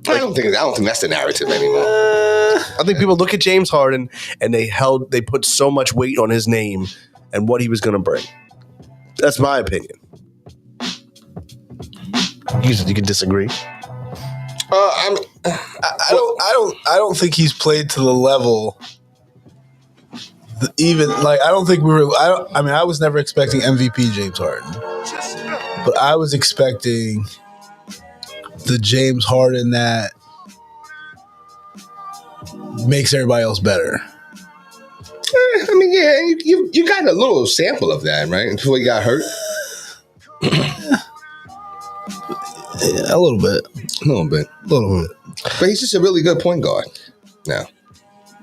I don't think that's the narrative anymore. I think people look at James Harden and they put so much weight on his name and what he was going to bring. That's my opinion. You can disagree. I don't think he's played to the level. I don't think we were. I was never expecting MVP James Harden, but I was expecting the James Harden that makes everybody else better. I mean, yeah, you got a little sample of that, right? Before he got hurt. Yeah, a little bit. But he's just a really good point guard now.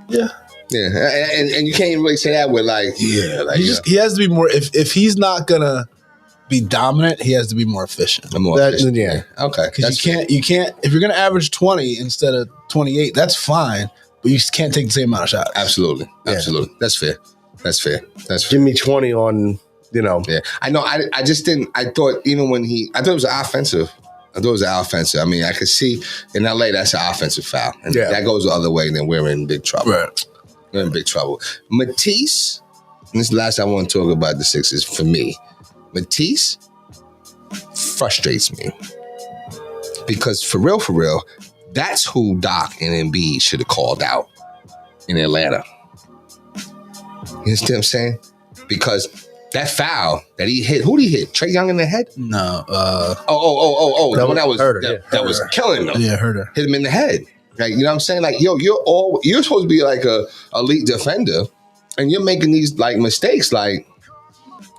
Yeah. Yeah, and you can't even really say that with He has to be more. If he's not gonna be dominant, he has to be more efficient. Yeah. Okay. Because you can't. If you're gonna average 20 instead of 28, that's fine. But you just can't take the same amount of shots. Absolutely. That's fair. Give me 20 on, Yeah, I know. I just didn't. I thought even when I thought it was offensive. I mean, I could see in LA that's an offensive foul, and that goes the other way. Then we're in big trouble. Right. We're in big trouble. Matisse. And this is the last I want to talk about the Sixers for me. Matisse frustrates me because for real, that's who Doc and Embiid should have called out in Atlanta. You understand what I'm saying? Because that foul that he hit, who did he hit? Trae Young in the head? No. The one that was killing him. Yeah, hurt her. Hit him in the head. Like, you know what I'm saying? Like, yo, you're supposed to be like a elite defender, and you're making these like mistakes. Like,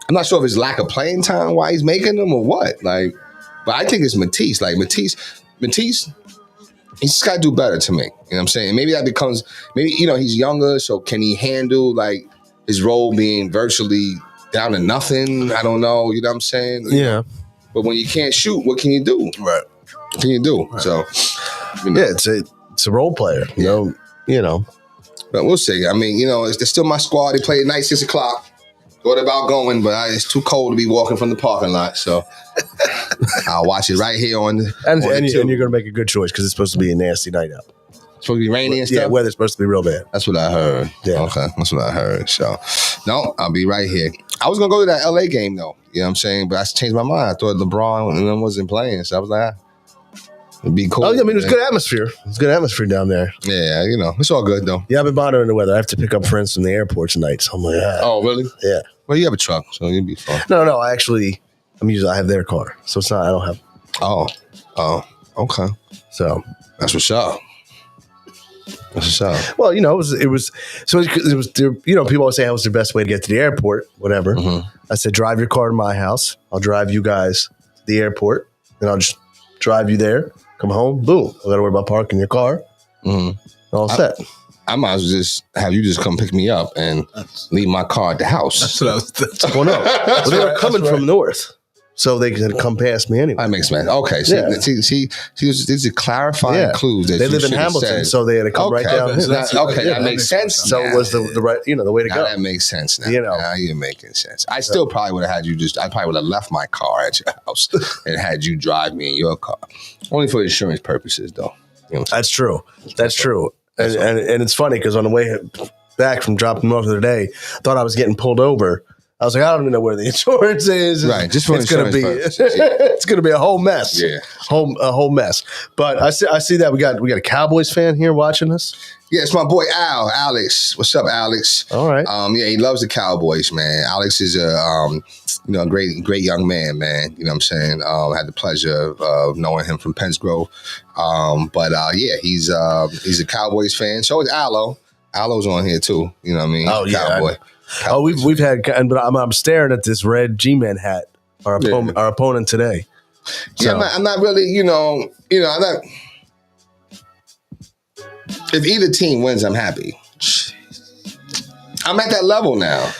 I'm not sure if it's lack of playing time why he's making them or what. Like, but I think it's Matisse. Like Matisse, he's just got to do better to me. You know what I'm saying? Maybe that becomes he's younger, so can he handle like his role being virtually down to nothing? I don't know. You know what I'm saying? Yeah. But when you can't shoot, what can you do? Right. What can you do? Right. So, Yeah, it's a role player. You know. But we'll see. I mean, it's still my squad. They play at night, 6 o'clock. Thought about going, but it's too cold to be walking from the parking lot. So I'll watch it right here on the. And you're going to make a good choice because it's supposed to be a nasty night out. It's supposed to be rainy and stuff? Yeah, weather's supposed to be real bad. That's what I heard. Yeah. Okay, that's what I heard. So, no, I'll be right here. I was going to go to that LA game, though. You know what I'm saying? But I changed my mind. I thought LeBron wasn't playing. So I was like, it'd be cool. Oh, yeah, I mean, it was good atmosphere. It's good atmosphere down there. Yeah, it's all good, though. Yeah, I've been monitoring the weather. I have to pick up friends from the airport tonight. So I'm like, Oh, really? Yeah. Well, you have a truck, so you'll be fine. No, I have their car. So it's not, I don't have. Oh, okay. So that's what's up. Well, it was people always say, how was the best way to get to the airport, whatever. Mm-hmm. I said, drive your car to my house. I'll drive you guys to the airport and I'll just drive you there, come home, boom. I got to worry about parking your car. Mm-hmm. All set. I might as well just have you just come pick me up and leave my car at the house. That's what I was. Well, no. Well, they were coming from north. So they can come past me anyway. That makes sense. Okay, so these are clarifying clues. That they live in Hamilton, so they had to come right down. That makes sense. So it was the right, the way to go. That makes sense now. Now you're making sense. I still probably would have had you I probably would have left my car at your house and had you drive me in your car. Only for insurance purposes, though. That's true. That's true. And it's funny because on the way back from dropping them off the other day. Thought I was getting pulled over. I was like, I don't even know where the insurance is. Right, just for it's gonna be insurance it's gonna be a whole mess. Yeah. A whole mess. But I see that we got a Cowboys fan here watching us. Yeah, it's my boy Alex. What's up, Alex? All right. Yeah, he loves the Cowboys, man. Alex is a great young man, man. You know what I'm saying? Had the pleasure of knowing him from Penns Grove. Yeah, he's a Cowboys fan. So is Aloe. Aloe's on here too. You know what I mean? Oh, yeah. Cowboy. We've had, but I'm staring at this red G-Man hat. Our opponent today. Yeah, So, I'm not really. I'm not. If either team wins, I'm happy. I'm at that level now.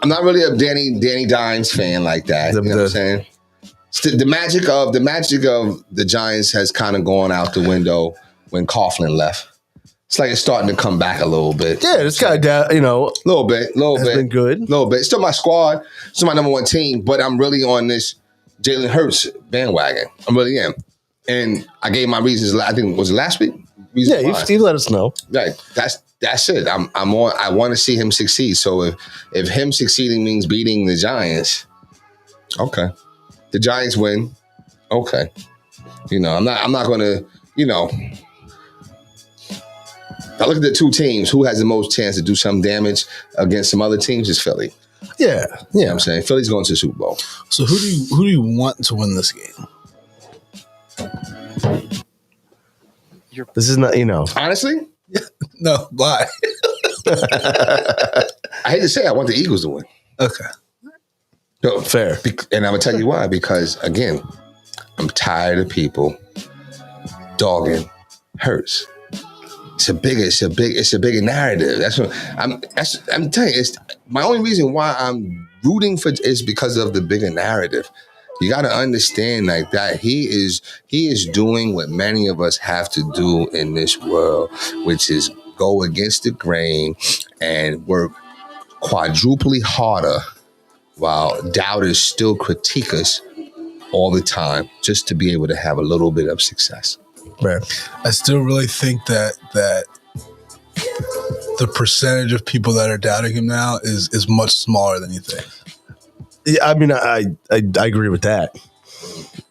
I'm not really a Danny Dimes fan like that. You know what I'm saying? The magic of the Giants has kind of gone out the window when Coughlin left. It's like it's starting to come back a little bit. yeah, this guy, a little bit, has been good. little bit. Still my squad, still my number one team, but I'm really on this Jalen Hurts bandwagon. I really am, and I gave my reasons. I think was it last week. Yeah, you let us know. Right, that's it. I'm on. I want to see him succeed. So if him succeeding means beating the Giants, okay, the Giants win. Okay, I'm not going to. I look at the two teams. Who has the most chance to do some damage against some other teams is Philly. Yeah. You know what I'm saying? Philly's going to the Super Bowl. So who do you want to win this game? This is not, Honestly, No, lie. I hate to say I want the Eagles to win. Okay. No, fair. And I'm going to tell you why. Because, again, I'm tired of people dogging Hurts. It's a bigger narrative. That's what I'm telling you. It's my only reason why I'm rooting for is because of the bigger narrative. You got to understand like that he is doing what many of us have to do in this world, which is go against the grain and work quadruply harder while doubters still critique us all the time just to be able to have a little bit of success. Right. I still really think that the percentage of people that are doubting him now is much smaller than you think. Yeah, I mean, I agree with that.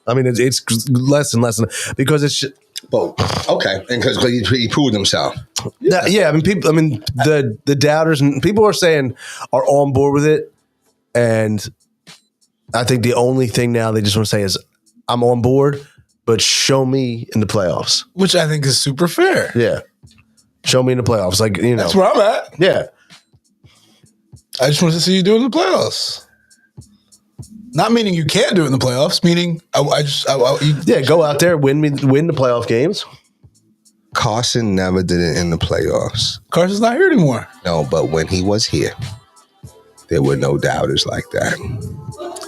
I mean, it's less and less because it's. But okay, and because he proved himself. Yeah, I mean, people. I mean, the doubters and people are saying are on board with it, and I think the only thing now they just want to say is, "I'm on board." But show me in the playoffs. Which I think is super fair. Yeah. Show me in the playoffs. Like, That's where I'm at. Yeah. I just want to see you do it in the playoffs. Not meaning you can't do it in the playoffs, meaning go out there, win the playoff games. Carson never did it in the playoffs. Carson's not here anymore. No, but when he was here, there were no doubters like that.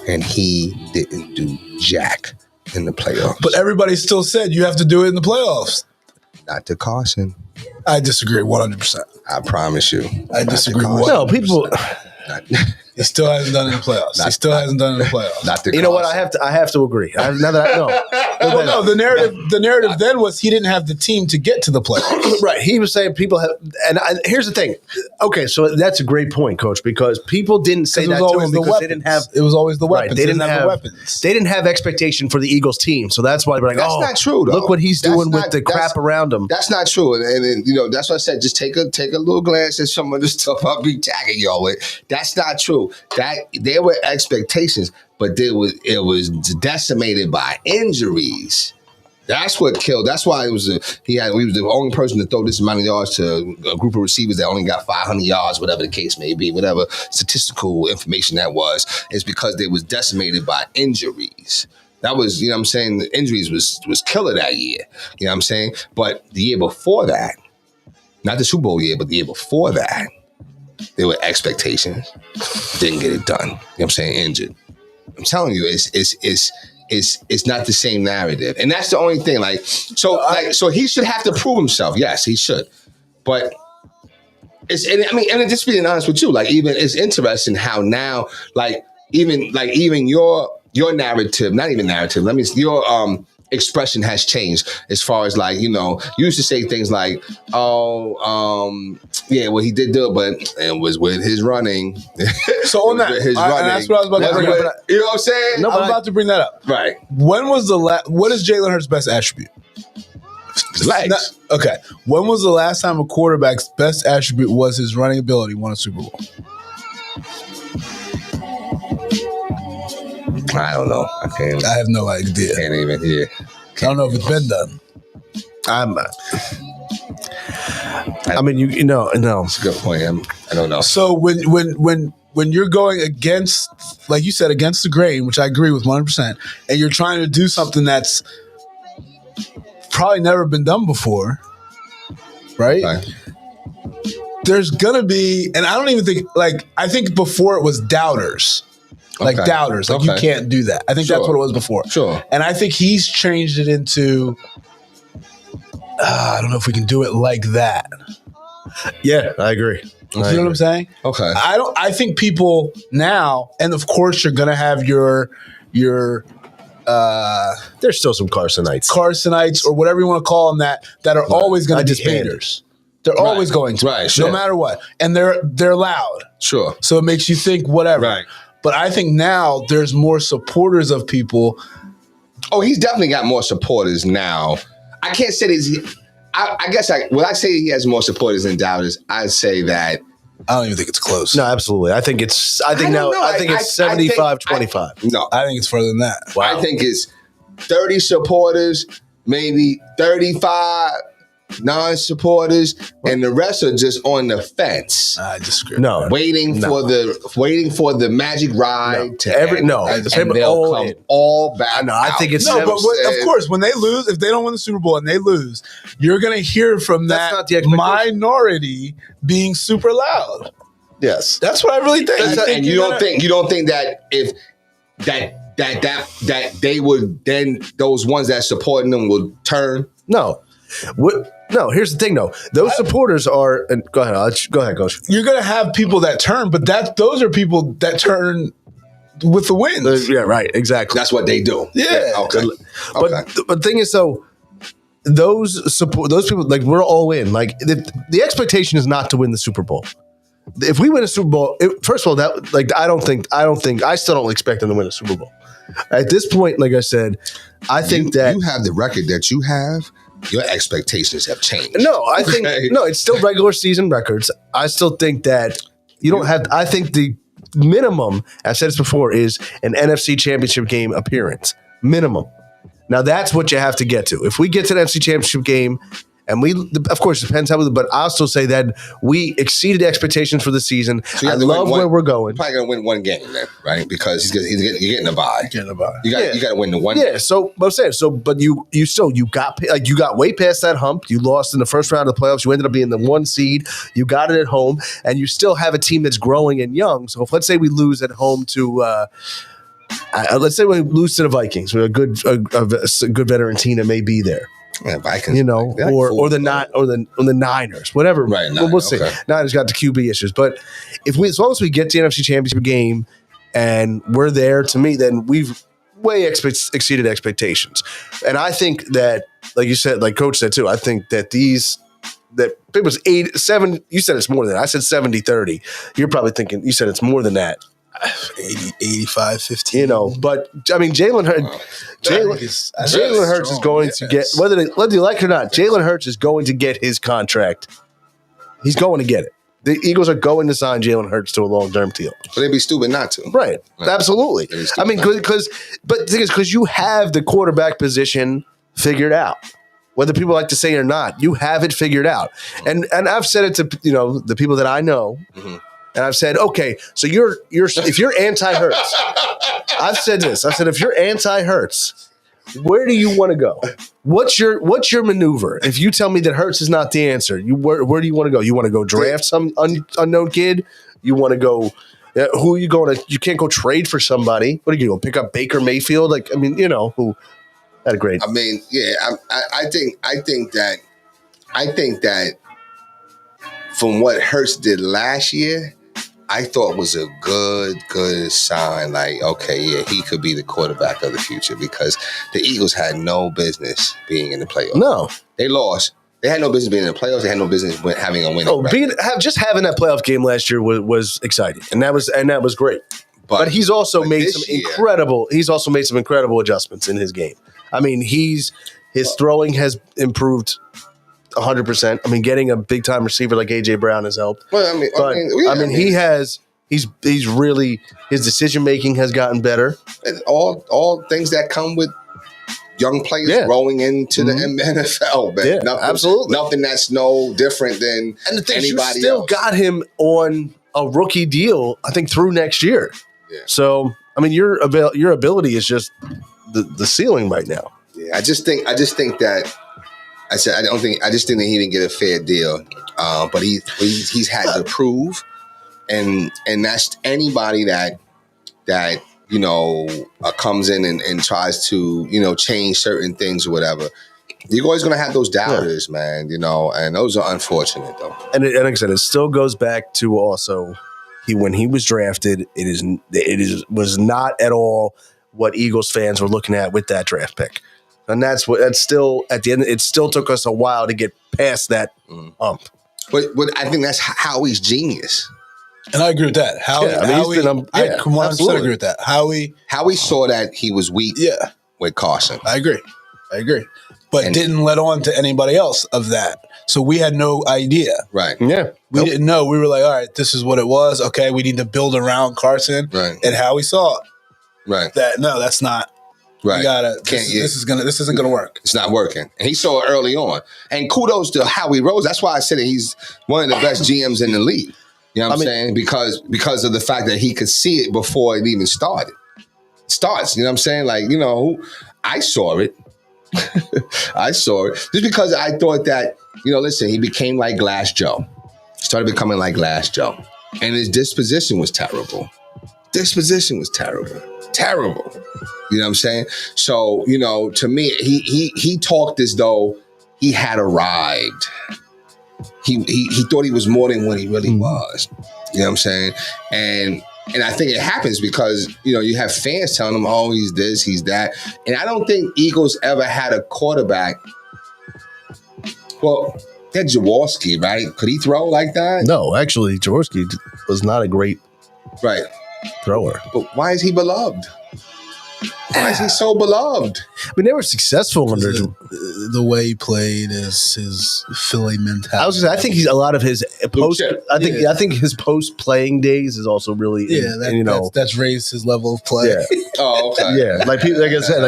And he didn't do jack in the playoffs. But everybody still said you have to do it in the playoffs. Not to Carson. I disagree 100%. I promise you. I disagree. No, people. He still hasn't done it in the playoffs. Not to You know what? I have to agree. Now that I know. No, the narrative then was he didn't have the team to get to the playoffs. Right. He was saying people have, and here's the thing. Okay, so that's a great point, Coach, because people didn't say that to him because they didn't have. It was always the weapons. Right, they didn't have the weapons. They didn't have expectation for the Eagles team, so that's why they're like, that's not true, though. Look what he's doing with the crap around him. That's not true, and that's what I said. Just take a little glance at some of the stuff I'll be tagging y'all with. That's not true. That there were expectations, but it was decimated by injuries. That's what killed. That's why he was the only person to throw this amount of yards to a group of receivers that only got 500 yards, whatever the case may be, whatever statistical information that was, is because they was decimated by injuries. That was, what I'm saying, the injuries was killer that year. You know what I'm saying? But the year before that, not the Super Bowl year, but the year before that, there were expectations. Didn't get it done. You know what I'm saying? Injured. I'm telling you, it's not the same narrative. And that's the only thing. So he should have to prove himself. Yes, he should. But and just being honest with you, even it's interesting how now, even your narrative, not even narrative, expression has changed as far as like, you used to say things like, yeah, well, he did do it, but it was with his running. So on that, his running. that's what I was about to bring up. You know what I'm saying? I'm about to bring that up. Right. When was the what is Jalen Hurts' best attribute? His legs. Okay. When was the last time a quarterback's best attribute was his running ability won a Super Bowl? I don't know. I have no idea. Can't even hear. I don't know if it's been done. I mean, you know, no. That's a good point. I don't know. So when you're going against, like you said, against the grain, which I agree with 100%, and you're trying to do something that's probably never been done before, right? There's gonna be, and I don't even think, like, I think before it was doubters. Like doubters, like you can't do that. I think that's what it was before. Sure. And I think he's changed it into, I don't know if we can do it like that. Yeah, I agree. You know what I'm saying? Okay. I think people now, and of course you're gonna have your There's still some Carsonites or whatever you want to call them that are always going to be disbanded. haters. They're always going to, Right, sure. no matter what, and they're loud. Sure. So it makes you think whatever. Right. But I think now there's more supporters of people. Oh, he's definitely got more supporters now. I can't say that I guess when I say he has more supporters than doubters, I'd say that. I don't even think it's close. No, absolutely. I think it's 75-25. No, I think it's further than that. Wow. I think it's 30 supporters, maybe 35 non-supporters, and the rest are just on the fence. I disagree. No. Waiting for the magic ride to end. And they'll come all back. I think it's but of course, when they lose, if they don't win the Super Bowl and they lose, you're going to hear from That's that not the expectation. minority being super loud. Yes. That's what I really think. And you don't think that if that they would, then those ones that supporting them will turn? No. No, here's the thing, though. Those supporters are. And go ahead, Coach. You're going to have people that turn, but those are people that turn with the wins. Yeah, right. Exactly. That's what they do. Yeah. Okay. But the thing is, though, those people, like, we're all in. Like, the expectation is not to win the Super Bowl. If we win a Super Bowl, first of all, I still don't expect them to win a Super Bowl. At this point, like I said, I think that you have the record that you have. Your expectations have changed. No, I think it's still regular season records. I still think that you don't have. I think the minimum, I've said this before, is an NFC Championship game appearance. Minimum. Now that's what you have to get to. If we get to the NFC Championship game, and of course, it depends how, but I'll still say that we exceeded expectations for the season. So I love where we're going. Probably gonna win one game then, right? Because you're getting a bye. You got to win the one. Yeah. So, but I'm saying but you got way past that hump. You lost in the first round of the playoffs. You ended up being the 1 seed. You got it at home, and you still have a team that's growing and young. So, if let's say we lose at home to. Let's say we lose to the Vikings. A good veteran team that may be there. Yeah, Vikings, or the Niners, whatever. Right, we'll see. Okay. Niners got the QB issues, but as long as we get to the NFC Championship game and we're there, to me, then we've way exceeded expectations. And I think that, like you said, like Coach said too, I think that it was 7. You said it's more than that. I said 70-30. You're probably thinking you said it's more than that. 85-15. But I mean, Jalen Hurts is going to get, whether you like it or not, Jalen Hurts is going to get his contract. He's going to get it. The Eagles are going to sign Jalen Hurts to a long-term deal. But they'd be stupid not to. Right. Absolutely. I mean, but the thing is, because you have the quarterback position figured out. Whether people like to say it or not, you have it figured out. And I've said it to the people that I know. Mm-hmm. And I've said, okay, so if you're anti-Hurts, I've said this. I said, if you're anti-Hurts, where do you want to go? What's your maneuver? If you tell me that Hurts is not the answer, where do you want to go? You want to go draft some unknown kid? You want to go? Who are you going to? You can't go trade for somebody. What are you going to pick up Baker Mayfield? Like, I mean, who had a great. I mean, yeah, I think that from what Hurts did last year, I thought was a good sign. Like, okay, yeah, he could be the quarterback of the future because the Eagles had no business being in the playoffs. No. They lost. They had no business being in the playoffs. They had no business having a winning record. Just having that playoff game last year was exciting, and that was great. But he's also made some incredible. He's also made some incredible adjustments in his game. I mean, his throwing has improved 100%. I mean, getting a big time receiver like AJ Brown has helped. Well, he's really, his decision making has gotten better. And all things that come with young players growing into the NFL, man. Yeah, absolutely. Nothing that's no different than and the thing anybody you still else. Got him on a rookie deal, I think, through next year. Yeah. So, I mean, your ability is just the ceiling right now. Yeah, I just think that I just think that he didn't get a fair deal. But he's had to prove, and that's anybody that comes in and tries to change certain things or whatever. You're always gonna have those doubters, man. And those are unfortunate though. And like I said, it still goes back to also when he was drafted, was not at all what Eagles fans were looking at with that draft pick. And that's still at the end. It still took us a while to get past that hump. But I think that's Howie's genius. And I agree with that. Howie, I 100% agree with that. Howie saw that he was weak. Yeah, with Carson. I agree. But didn't let on to anybody else of that. So we had no idea. Right. Yeah. We didn't know. We were like, all right, this is what it was. Okay, we need to build around Carson. Right. And Howie saw it. Right. That's not. Right. We gotta. This isn't gonna work. It's not working. And he saw it early on. And kudos to Howie Rose. That's why I said that he's one of the best GMs in the league. You know what I'm saying? Because of the fact that he could see it before it even started. Starts. You know what I'm saying? Like, I saw it. I saw it. Just because I thought that, listen, he became like Glass Joe. Started becoming like Glass Joe. And his disposition was terrible. Terrible. You know what I'm saying? So, to me, he talked as though he had arrived. He thought he was more than what he really was. You know what I'm saying? And I think it happens because, you have fans telling him, oh, he's this, he's that. And I don't think Eagles ever had a quarterback. Well, they had Jaworski, right? Could he throw like that? No, actually, Jaworski was not a great thrower. But why is he beloved? Why is he so beloved? I mean, they were successful under the way he played, his Philly mentality. I was gonna say, I think he's a lot of his post. I think his post playing days is also really that's raised his level of play. Yeah. Oh, okay. Yeah, like people, like I said,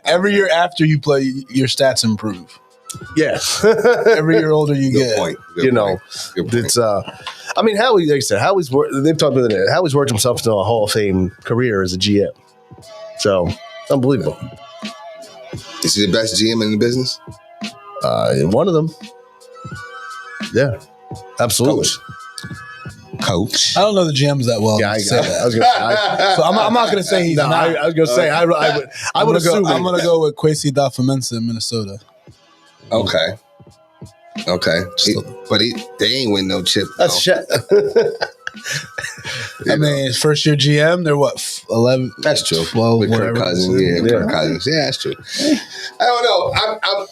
every year after you play, your stats improve. Yeah, every year older you get. Point. It's I mean, Howie, like I said, they've talked about it. Howie's worked himself into a Hall of Fame career as a GM. So, unbelievable. Is he the best GM in the business? One of them. Yeah, absolutely. Coach. I don't know the GMs that well. Yeah, I was going to say. So I'm not going to say he's not. I was going to say, I would assume. I'm going to go with Kwesi Dafamensa in Minnesota. Okay. But they ain't win no chip. That's shit. I mean, first year GM, they're what, 11? That's true. 12, with whatever. Kirk Cousins. Yeah, Kirk Cousins. Yeah, that's true. I don't know.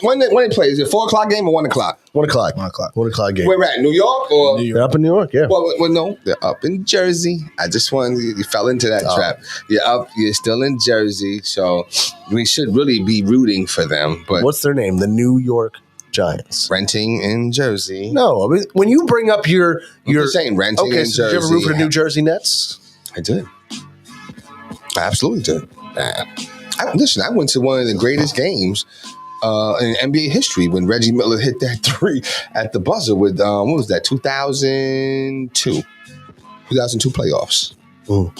When they play, is it 4 o'clock game or 1 o'clock? 1 o'clock. 1 o'clock game. Where we're at? New York or? They're up in New York, yeah. Well, no, they're up in Jersey. I just wanted you fell into that trap. You're still in Jersey, so we should really be rooting for them. But what's their name? The New York Giants. Renting in Jersey. No, I mean, when you bring up your saying renting in Jersey. Did you ever root for the New Jersey Nets? I did. I absolutely did. Listen, I went to one of the greatest games in NBA history when Reggie Miller hit that 3 at the buzzer with what was that? 2002 playoffs. I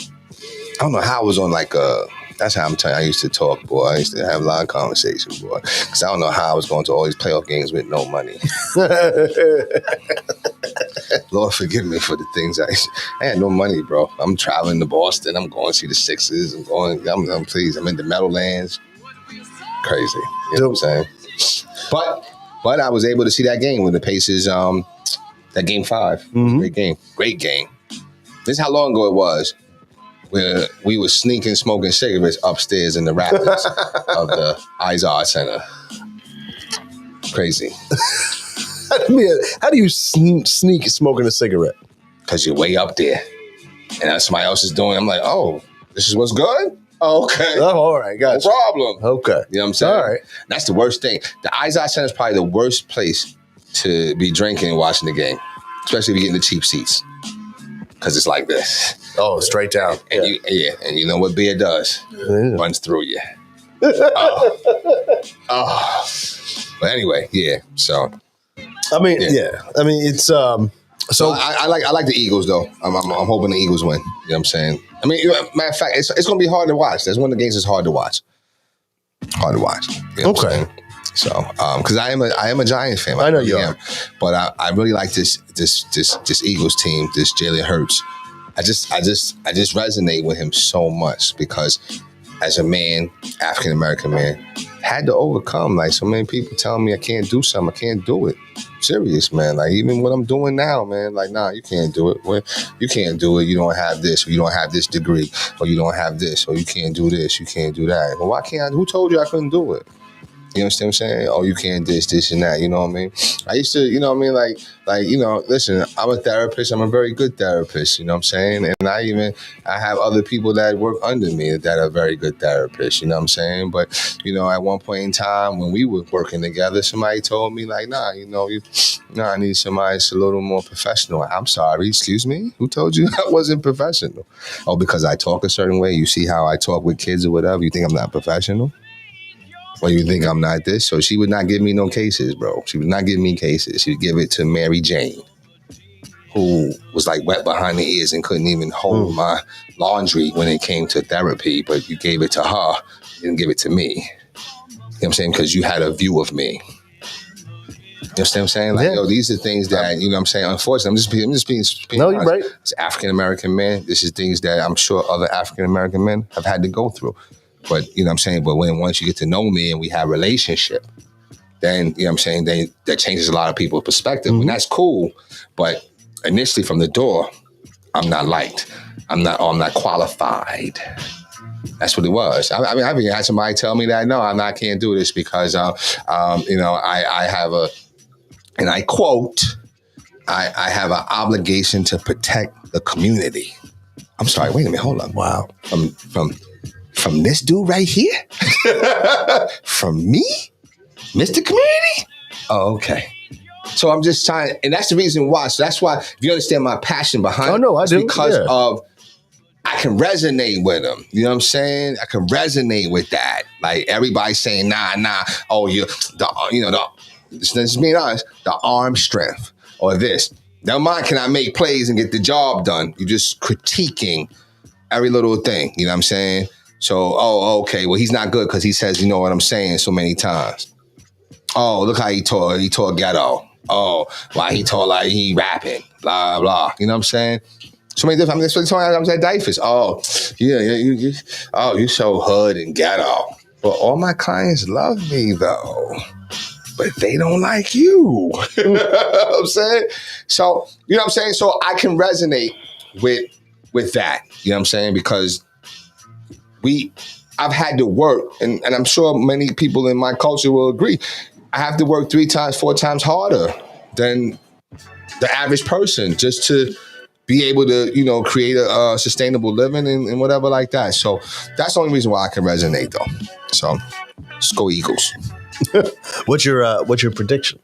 don't know how I was on like a. That's how I'm telling you, I used to talk, boy. I used to have a lot of conversations, boy. Because I don't know how I was going to all these playoff games with no money. Lord, forgive me for the things I had no money, bro. I'm traveling to Boston. I'm going to see the Sixers. I'm pleased. I'm in the Meadowlands. Crazy. You know what I'm saying? But I was able to see that game with the Pacers, that game 5. Great game. This is how long ago it was. Where we were sneaking, smoking cigarettes upstairs in the rafters of the Izard Center. Crazy. How do you sneak smoking a cigarette? Because you're way up there. And that's somebody else is doing. I'm like, oh, this is what's good? Oh, okay. Oh, all right. No Gotcha. problem. Okay. You know what I'm saying? All right. That's the worst thing. The Izard Center is probably the worst place to be drinking and watching the game, especially if you're getting the cheap seats. Because it's like this. Oh, straight down. And you know what beer does? Yeah. Runs through you. But anyway, yeah. So I mean, Yeah. I mean, it's so I like the Eagles though. I'm hoping the Eagles win. You know what I'm saying? I mean, matter of fact, it's gonna be hard to watch. That's one of the games that's hard to watch. Hard to watch. You know what I'm saying? So, because I am a Giants fan. I know you really are. But I really like this Eagles team. This Jalen Hurts. I just resonate with him so much because as a man, African American man, had to overcome like so many people telling me I can't do something. I can't do it. Serious, man. Like even what I'm doing now, man. Like, nah, you can't do it. Well, you can't do it. You don't have this, or you don't have this degree, or you don't have this, or you can't do this, you can't do that. Well, why can't I? Who told you I couldn't do it? You understand what I'm saying? Oh, you can't this, and that. You know what I mean? I used to, you know what I mean? Like, you know, listen, I'm a therapist. I'm a very good therapist. You know what I'm saying? And I have other people that work under me that are very good therapists. You know what I'm saying? But, you know, at one point in time when we were working together, somebody told me like, nah, you know, I need somebody that's a little more professional. I'm sorry, excuse me? Who told you I wasn't professional? Oh, because I talk a certain way? You see how I talk with kids or whatever? You think I'm not professional? Or you think I'm not this? So she would not give me no cases, bro. She would not give me cases. She would give it to Mary Jane, who was like wet behind the ears and couldn't even hold my laundry when it came to therapy. But you gave it to her, you didn't give it to me. You know what I'm saying? Because you had a view of me. You understand what I'm saying? Like, yo, these are things that, you know what I'm saying? Unfortunately, I'm just being no, honest. you're right. As African-American men, this is things that I'm sure other African-American men have had to go through. But, you know what I'm saying? But once you get to know me and we have a relationship, then, you know what I'm saying, then that changes a lot of people's perspective. And that's cool. But initially from the door, I'm not liked. I'm not qualified. That's what it was. I mean, I've even had somebody tell me that, no, I can't do this because, you know, I have and I quote, I have an obligation to protect the community. I'm sorry, wait a minute, hold on. Wow. From this dude right here? From me? Mr. Community? Oh, okay. So I'm just trying, and that's the reason why. So that's why, if you understand my passion behind it, I do. because of, I can resonate with them. You know what I'm saying? I can resonate with that. Like everybody saying, nah. Oh, just being honest, the arm strength or this. Never mind, can I make plays and get the job done? You're just critiquing every little thing. You know what I'm saying? So, okay. Well, he's not good because he says, you know what I'm saying, so many times. Oh, look how he taught ghetto. Oh, why he taught like he rapping, blah, blah. You know what I'm saying? So many different, that's what I'm saying, Dyfus. Oh, yeah, you so hood and ghetto. But all my clients love me though. But they don't like you. You know what I'm saying? So, you know what I'm saying? So I can resonate with that. You know what I'm saying? Because I've had to work, and I'm sure many people in my culture will agree, I have to work 3 times, 4 times harder than the average person just to be able to, you know, create a sustainable living and whatever like that. So that's the only reason why I can resonate though. So let's go Eagles. What's your prediction?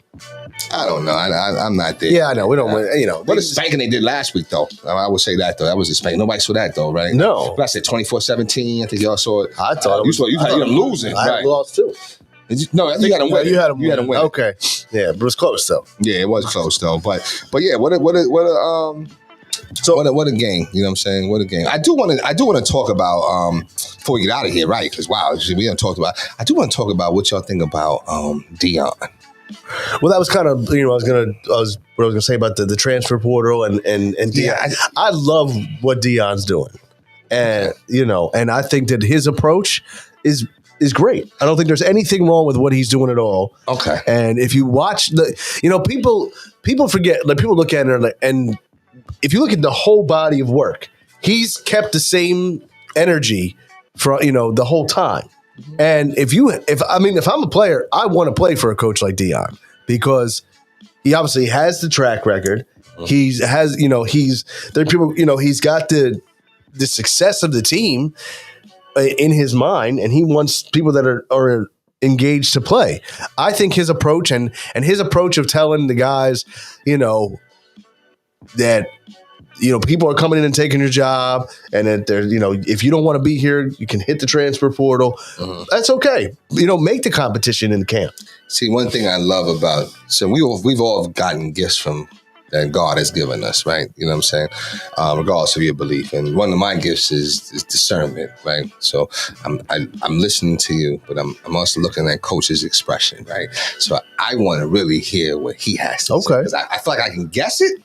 I don't know. I'm not there. Yeah, I know. We don't. You know, What a spanking they did last week, though. I would say that, though. That was a spanking. Nobody saw that, though, right? No. But I said 24-17. I think y'all saw it. I thought you had them losing. I Right. lost too. No, I think you had them win. You had them win. win. Okay. Yeah, but it was close though. Yeah, it was close though. But yeah, what a game. You know what I'm saying? What a game. I do want to talk about before we get out of here, right? Because wow, we haven't talked about. I do want to talk about what y'all think about Deion. Well, that was kind of, you know, what I was gonna say about the transfer portal and Deion. Yeah, I love what Deion's doing, and you know, and I think that his approach is great. I don't think there's anything wrong with what he's doing at all. Okay. And if you watch people forget, like people look at it and if you look at the whole body of work, he's kept the same energy for the whole time. And if I'm a player, I want to play for a coach like Deion because he obviously has the track record. He's got the success of the team in his mind, and he wants people that are engaged to play. I think his approach and his approach of telling the guys, that people are coming in and taking your job, and that they're if you don't want to be here, you can hit the transfer portal. That's okay. Make the competition in the camp. See, one thing I love about we've all gotten gifts from that God has given us, right? You know what I'm saying? Regardless of your belief. And one of my gifts is discernment, right? So I'm listening to you, but I'm also looking at Coach's expression, right? So I want to really hear what he has to say. Because I feel like I can guess it,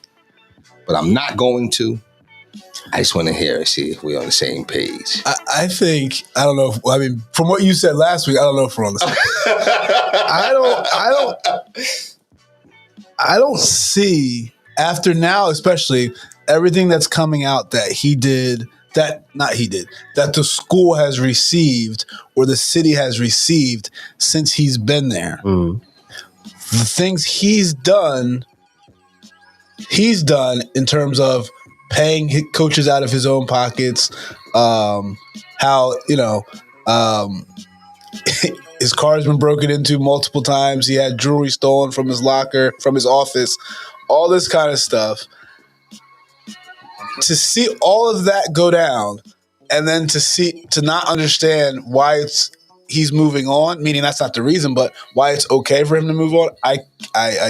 but I'm not going to. I just want to hear and see if we're on the same page. I think, I don't know. From what you said last week, I don't know if we're on the same page. I don't see, after now, especially everything that's coming out that that the school has received or the city has received since he's been there. The things he's done in terms of paying coaches out of his own pockets, his car's been broken into multiple times. He had jewelry stolen from his locker, from his office, all this kind of stuff. To see all of that go down, and then to not understand why he's moving on, meaning that's not the reason, but why it's okay for him to move on, I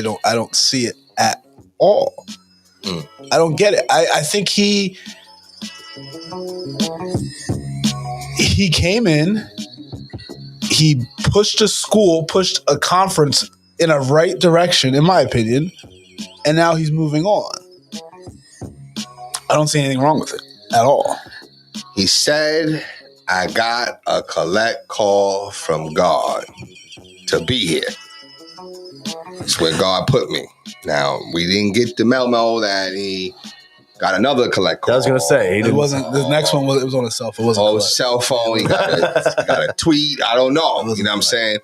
don't see it at all. I don't get it. I think he came in, he pushed a conference in a right direction, in my opinion, and now he's moving on. I don't see anything wrong with it at all. He said, I got a collect call from God to be here. It's where God put me. Now, we didn't get the memo that he got another collect call. I was going to say. It wasn't. The next one was on his cell phone. It wasn't. Oh, cell phone. He got a tweet. I don't know. You know what I'm saying?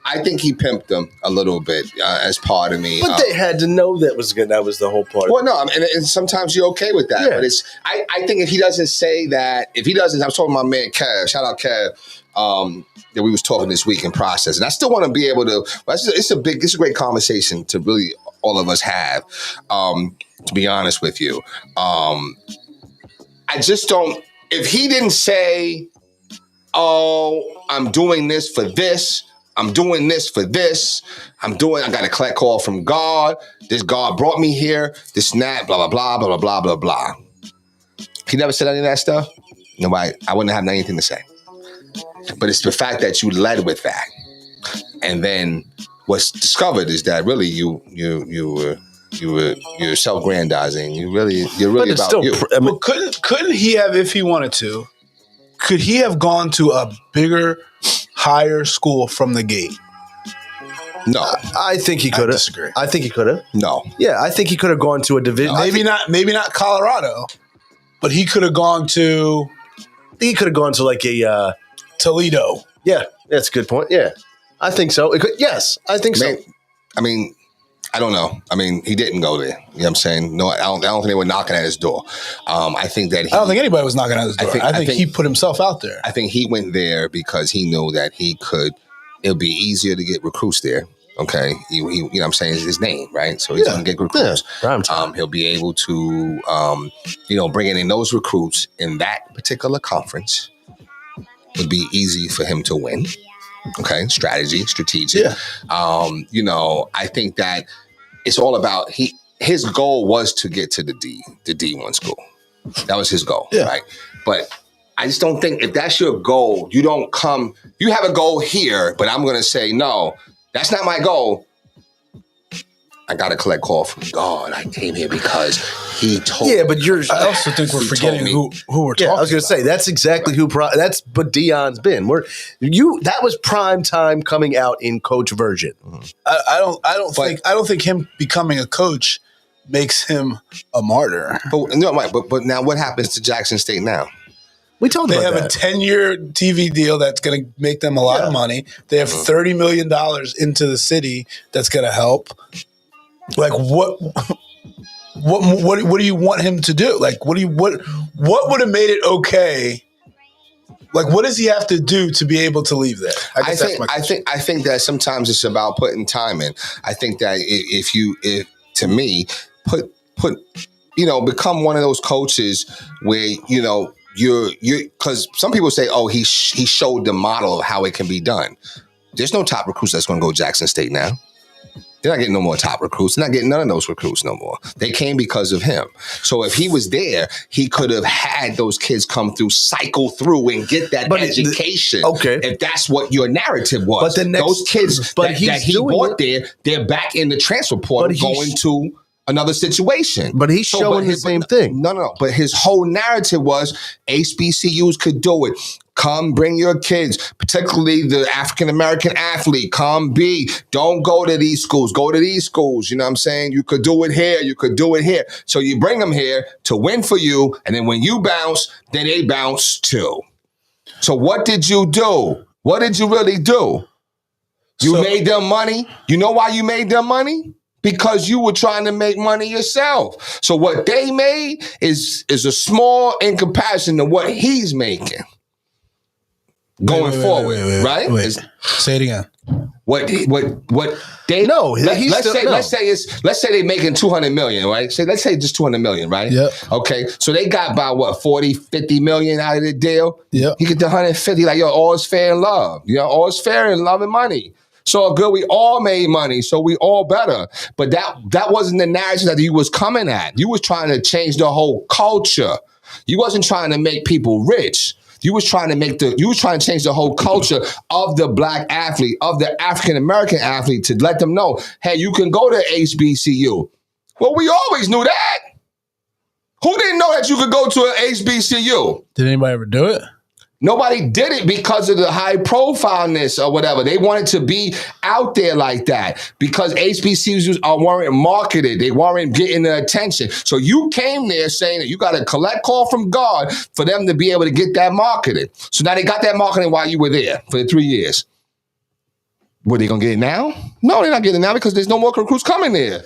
I think he pimped them a little bit as part of me. But they had to know that was good. That was the whole part. Well, no, and sometimes you're okay with that. Yeah. But I think if he doesn't say that, I was talking to my man Kev, shout out Kev, that we was talking this week in process. And I still want to be able to, it's a great conversation to really all of us have, to be honest with you. I just don't, if he didn't say, oh, I'm doing this for this, I'm doing this for this. I got a collect call from God. This God brought me here. This and that, blah, blah, blah, blah, blah, blah, blah. If he never said any of that stuff, I wouldn't have anything to say. But it's the fact that you led with that. And then what's discovered is that really you're self-grandizing. You're really about still, you. Well, couldn't he have, if he wanted to, could he have gone to a bigger, higher school from the gate? No. I think he could have. Disagree. I think he could have. No. Yeah, I think he could have gone to a division. Maybe not Colorado, but he could have gone to. He could have gone to like a Toledo. Yeah, that's a good point. Yeah, I think so. Yes, I think so. I don't know. He didn't go there. You know what I'm saying? No, I don't think they were knocking at his door. I think that I don't think anybody was knocking at his door. I think he put himself out there. I think he went there because he knew that it'll be easier to get recruits there. Okay. He you know what I'm saying, is his name, right? So he's going to get recruits. Yeah. He'll be able to, bringing in those recruits in that particular conference would be easy for him to win. Okay. Strategic. Yeah. I think that it's all about his goal was to get to the D1 school. That was his goal, right? But I just don't think if that's your goal, you have a goal here, but I'm going to say, no, that's not my goal. I got a collect call from God. I came here because he told me. Yeah, but I also think we're forgetting who we're talking about. I was going to say, that's exactly that's what Deion's been. That was prime time coming out in coach version. I don't think him becoming a coach makes him a martyr. But no, right. But now what happens to Jackson State now? We talked They about have that. a 10-year TV deal that's going to make them a lot of money. They have $30 million into the city that's going to help. Like what do you want him to do? Like what would have made it okay? Like what does he have to do to be able to leave there? I think that sometimes it's about putting time in. I think that if to me become one of those coaches where you're because some people say, oh, he showed the model of how it can be done. There's no top recruits that's going to go Jackson State now. They're not getting no more top recruits. They're not getting none of those recruits no more. They came because of him. So if he was there, he could have had those kids come through, cycle through, and get that education. Okay. If that's what your narrative was. But those kids that he brought there, they're back in the transfer portal going to another situation. But he's showing the same thing. No. But his whole narrative was HBCUs could do it. Come bring your kids, particularly the African-American athlete. Come be. Don't go to these schools. Go to these schools. You know what I'm saying? You could do it here. You could do it here. So you bring them here to win for you. And then when you bounce, then they bounce too. So what did you do? What did you really do? You made them money. You know why you made them money? Because you were trying to make money yourself. So what they made is a small in comparison to what he's making. Going forward, right? Say it again. What they let's say they're making 200 million, right? Let's say just 200 million, right? Yep. Okay. So they got about what 40, 50 million out of the deal. Yep. You get the 150, like all is fair in love. All is fair in love and money. So good, we all made money, so we all better. But that wasn't the narrative that you was coming at. You was trying to change the whole culture. You wasn't trying to make people rich. You was trying to change the whole culture of the black athlete, of the African-American athlete, to let them know, hey, you can go to HBCU. Well, we always knew that. Who didn't know that you could go to an HBCU? Did anybody ever do it? Nobody did it because of the high profileness or whatever. They wanted to be out there like that because HBCUs weren't marketed. They weren't getting the attention. So you came there saying that you got a collect call from God for them to be able to get that marketed. So now they got that marketing while you were there for the 3 years. Were they going to get it now? No, they're not getting it now because there's no more recruits coming there.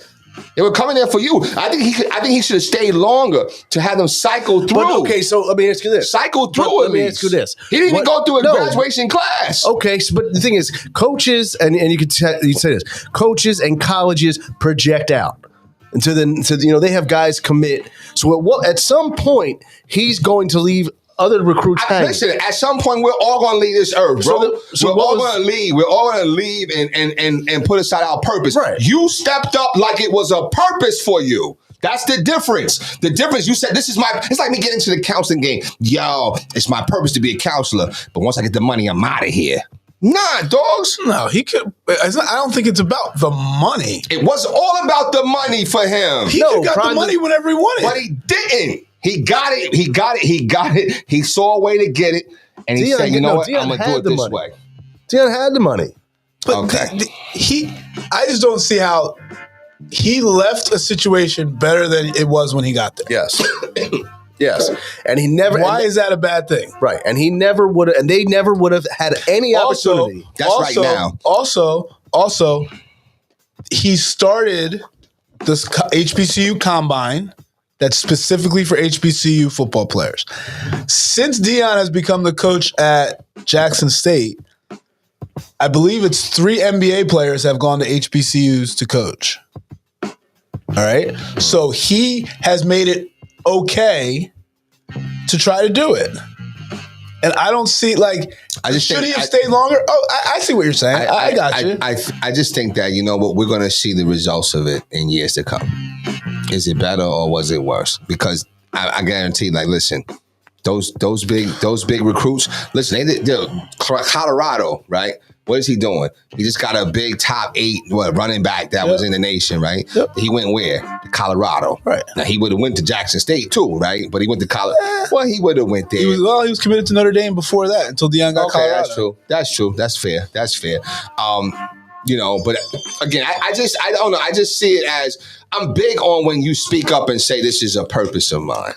They were coming there for you. I think he should have stayed longer to have them cycle through. But okay, so let me ask you this. Cycle through. Let me ask you this. He didn't even go through a graduation class. Okay, but the thing is, coaches and you could say this: coaches and colleges project out, and so they have guys commit. So at some point, he's going to leave other recruits hanging. Listen, at some point, we're all going to leave this earth, bro. We're all going to leave. We're all going to leave and put aside our purpose. Right. You stepped up like it was a purpose for you. That's the difference. The difference, you said, it's like me getting into the counseling game. Yo, it's my purpose to be a counselor. But once I get the money, I'm out of here. Nah, dogs. No, he could. I don't think it's about the money. It was all about the money for him. He got the money whenever he wanted. But he didn't. He got it. He saw a way to get it. And he said, you know what? I'm going to do it this way. Deion had the money. But okay. I just don't see how he left a situation better than it was when he got there. Yes. Yes. And he never. Why is that a bad thing? Right. And he never would have, and they never would have had any opportunity. Right now. Also, he started this HBCU combine that's specifically for HBCU football players. Since Deion has become the coach at Jackson State, I believe it's 3 NBA players have gone to HBCUs to coach. All right? So he has made it okay to try to do it. And I don't see, should he have stayed longer? Oh, I see what you're saying. I got you. I just think that, you know what, we're going to see the results of it in years to come. Is it better or was it worse? Because I guarantee, listen, those big recruits, listen, they're Colorado, right? What is he doing? He just got a big top 8 running back that was in the nation, right? Yep. He went where? To Colorado. Right. Now, he would have went to Jackson State too, right? But he went to Colorado. Well, he would have went there. He was committed to Notre Dame before that until Deion got Colorado. That's true. That's fair. But again, I don't know. I just see it as I'm big on when you speak up and say this is a purpose of mine.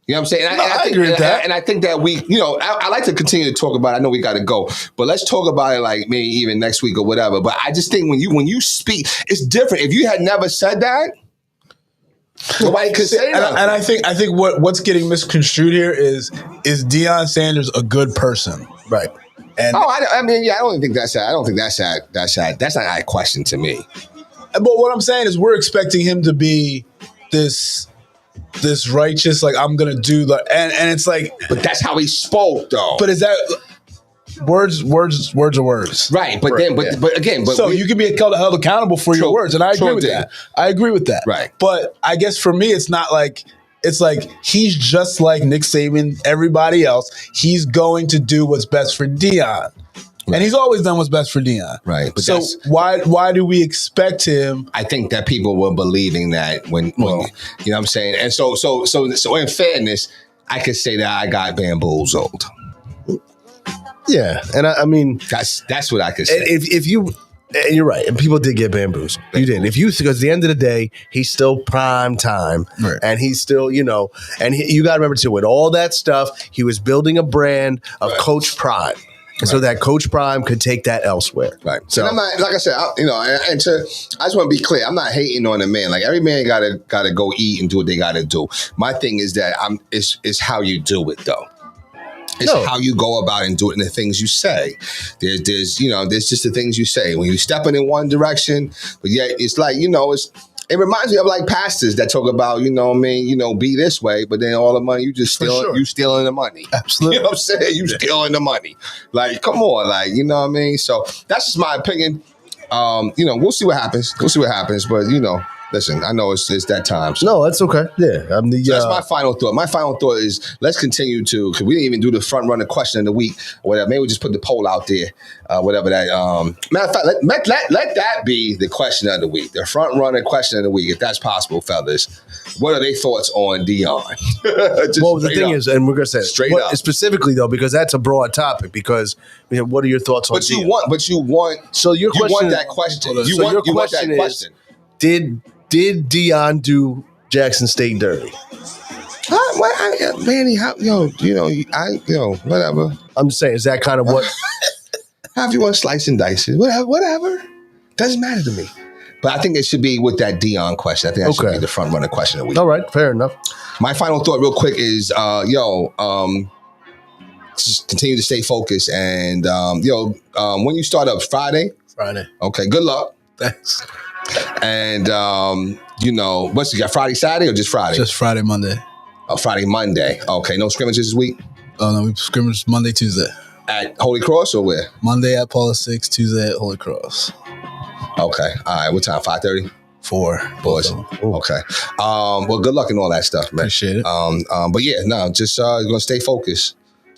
You know what I'm saying? I agree with that. And I think that we, I like to continue to talk about it. I know we got to go, but let's talk about it like maybe even next week or whatever. But I just think when you speak, it's different. If you had never said that, nobody could say that. And I think what's getting misconstrued here is Deion Sanders a good person? Right. And I don't think that's that. I don't think that's that. That's not a question to me. But what I'm saying is we're expecting him to be this righteous, like I'm gonna do the and it's like, but that's how he spoke though. But is that words are words, right? But then, but again, so you can be held accountable for your words, and I agree with that. I agree with that, right? But I guess for me, it's not like it's like he's just like Nick Saban, everybody else. He's going to do what's best for Deion. Right. And he's always done what's best for Deion. Right. But so why do we expect him? I think that people were believing that when you know what I'm saying? And so in fairness, I could say that I got bamboozled. Yeah. And I mean that's what I could say. If you and you're right, and people did get bamboozled. You did. Because at the end of the day, he's still prime time, right. And he's still, you got to remember too, with all that stuff, he was building a brand of Coach Prime. Right. So that Coach Prime could take that elsewhere. Right. So and I'm not, like I said, I just want to be clear. I'm not hating on a man. Like every man gotta go eat and do what they gotta do. My thing is that it's how you do it though. It's how you go about and do it, and the things you say. There's just the things you say when you're stepping in one direction, but yet it's like it reminds me of like pastors that talk about, be this way, but then all the money you just stealing, you stealing the money. Absolutely. You know what I'm saying? You stealing the money. Like, come on, like, you know what I mean? So that's just my opinion. We'll see what happens. But listen, I know it's that time. So. No, that's okay. Yeah. That's my final thought. My final thought is let's continue to, because we didn't even do the front runner question of the week or whatever. Maybe we'll just put the poll out there, whatever that. Matter of fact, let that be the question of the week, the front runner question of the week, if that's possible, fellas. What are their thoughts on Deion? Well, the thing is, and we're going to say straight up. Specifically, though, because that's a broad topic, because what are your thoughts on Deion? You want that question. You want that question. Did Deion do Jackson State dirty? Manny, whatever. I'm just saying, is that kind of what? However you want to slice and dice it, whatever. Doesn't matter to me. But I think it should be with that Deion question. I think that should be the front runner question of the week. All right, fair enough. My final thought, real quick, is just continue to stay focused. And when you start up Friday. Okay, good luck. Thanks. And what's you got? Friday, Saturday, or just Friday? Just Friday, Monday. Oh, Friday, Monday. Okay, no scrimmages this week. Oh no, we scrimmage Monday, Tuesday. At Holy Cross or where? Monday at Paula 6, Tuesday at Holy Cross. Okay, all right. What time? 5:30. 4 boys. Okay. Well, good luck and all that stuff, man. Appreciate it. But yeah, no, just gonna stay focused.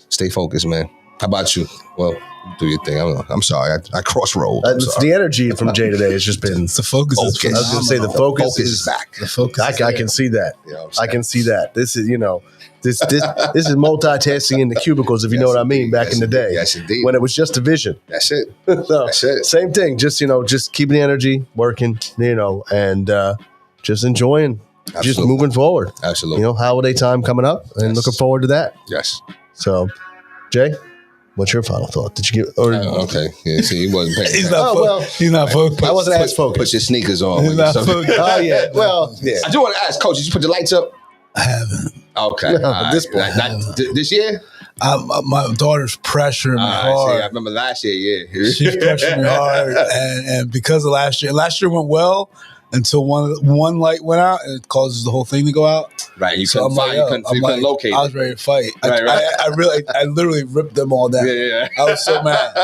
Stay focused, man. How about you? Well, do your thing. I'm sorry. I crossroad. The energy from Jay today has just been the focus. I was going to say the focus is back. The focus. I can see that. I can see that. This is this is multitasking in the cubicles, if you know what I mean. Back in the day, yes, indeed. When it was just division. That's it. So, that's it. Same thing. Just just keeping the energy working. And just enjoying. Absolutely. Just moving forward. Absolutely. Holiday time coming up, and looking forward to that. Yes. So, Jay, what's your final thought? Did you get? Okay. Yeah. See, he wasn't paying. He's not focused. I wasn't as focused. Put your sneakers on. He's not focused. Oh yeah. Well, yeah. I do want to ask, Coach. Did you put the lights up? I haven't. Okay. At this point, not this year. My daughter's pressuring me hard. I remember last year. Yeah. She's pressuring me hard, and because of last year went well until one light went out, and it causes the whole thing to go out. Right, you couldn't find, you couldn't locate. I was ready to fight. Right. I literally ripped them all down. Yeah. I was so mad.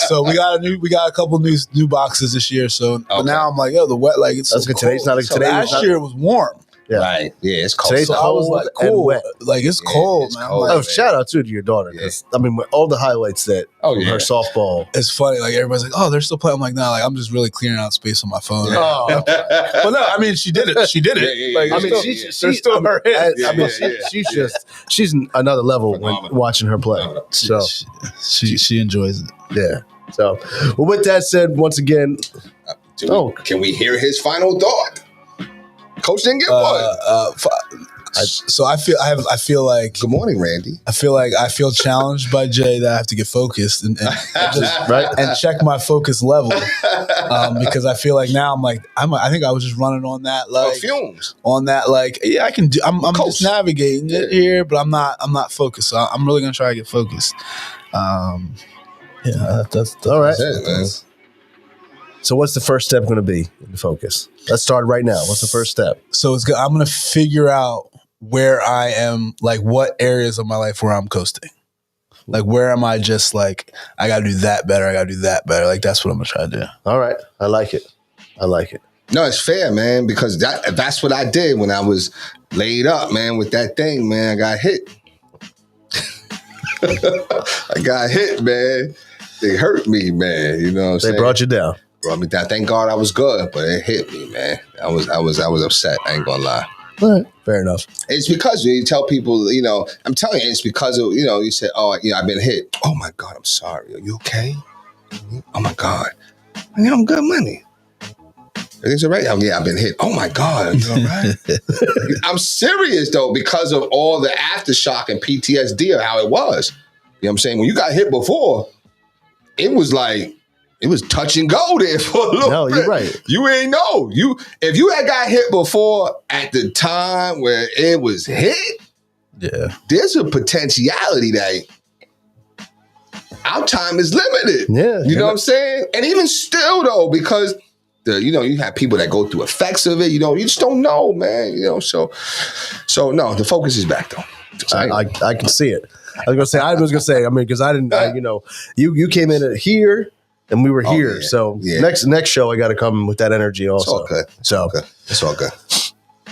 So we got a couple new boxes this year. So but now I'm like, the wet, like it's. That's so good. Today's cold. not like today. Last year it was warm. Yeah. Right. Yeah, it's cold. Today's so cold I was like, and wet. Like it's cold, it's man. cold. Like, Shout out to your daughter. Yeah. I mean, with all the highlights that from her softball. it's funny. Like everybody's like, "Oh, they're still playing." I'm like, "No, like I'm just really clearing out space on my phone." Yeah. Oh, But no, I mean, she did it. She did it. Yeah. Like, I mean, she's still her hit. She's another level when watching her play. So she enjoys it. yeah, So, well, with that said, once again, Can we hear his final thought? Coach didn't get one. So I feel like Good morning, Randy. I feel challenged by Jay that I have to get focused and just and check my focus level because I feel like now I think I was just running on that Fumes. on that I can do I'm just navigating it here, but I'm not focused. So I'm really gonna try to get focused. That's all right. That's it, man. So what's the first step going to be in the focus? Let's start right now. What's the first step? So I'm gonna figure out where I am, like what areas of my life where I'm coasting. Like where am I just like, I gotta do that better, Like that's what I'm gonna try to do. All right. I like it. No, it's fair, man, because that's what I did when I was laid up, man, with that thing, man. I got hit. I got hit, man. They hurt me, man. You know what I'm saying? They brought you down. Brought me down. Thank God I was good, but it hit me, man. I was upset. I ain't gonna lie. All right. Fair enough. It's because you tell people, I'm telling you, it's because of, you said, I've been hit. Oh my God, I'm sorry. Are you okay? Oh my God. I'm good money. Everything's all right? Oh, yeah, I've been hit. Oh my God. Are you all right? I'm serious though, because of all the aftershock and PTSD of how it was. You know what I'm saying? When you got hit before, it was like, it was touch and go there for a little bit. No, you're right. You ain't know. If you had got hit before at the time where it was hit, there's a potentiality that our time is limited. Yeah. You know what I'm saying? And even still though, because you have people that go through effects of it, you just don't know, man. So no, the focus is back though. I can see it. I was gonna say, because I didn't, you came in at here and we were here. Yeah. So Yeah. next show, I got to come with that energy also. It's all good. It's all good.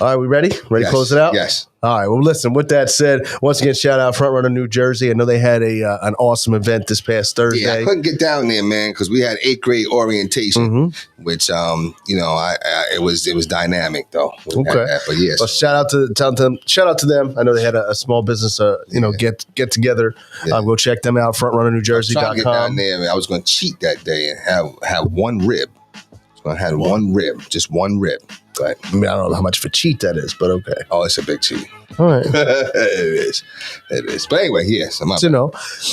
All right, we ready? Ready to close it out? Yes. All right. Well, listen, with that said, once again, shout out Front Runner New Jersey. I know they had an awesome event this past Thursday. Yeah, I couldn't get down there, man, because we had 8th grade orientation, which it was dynamic though. Okay. But yes. Well, shout out to them. I know they had a small business get together. Yeah. Go check them out, frontrunnerNewJersey.com. Trying to get down there, man. I was going to cheat that day and have one rib. I was going to have one rib, just one rib. But I don't know how much of a cheat that is, but okay. Oh, it's a big cheat. All right. It is. But anyway, yes.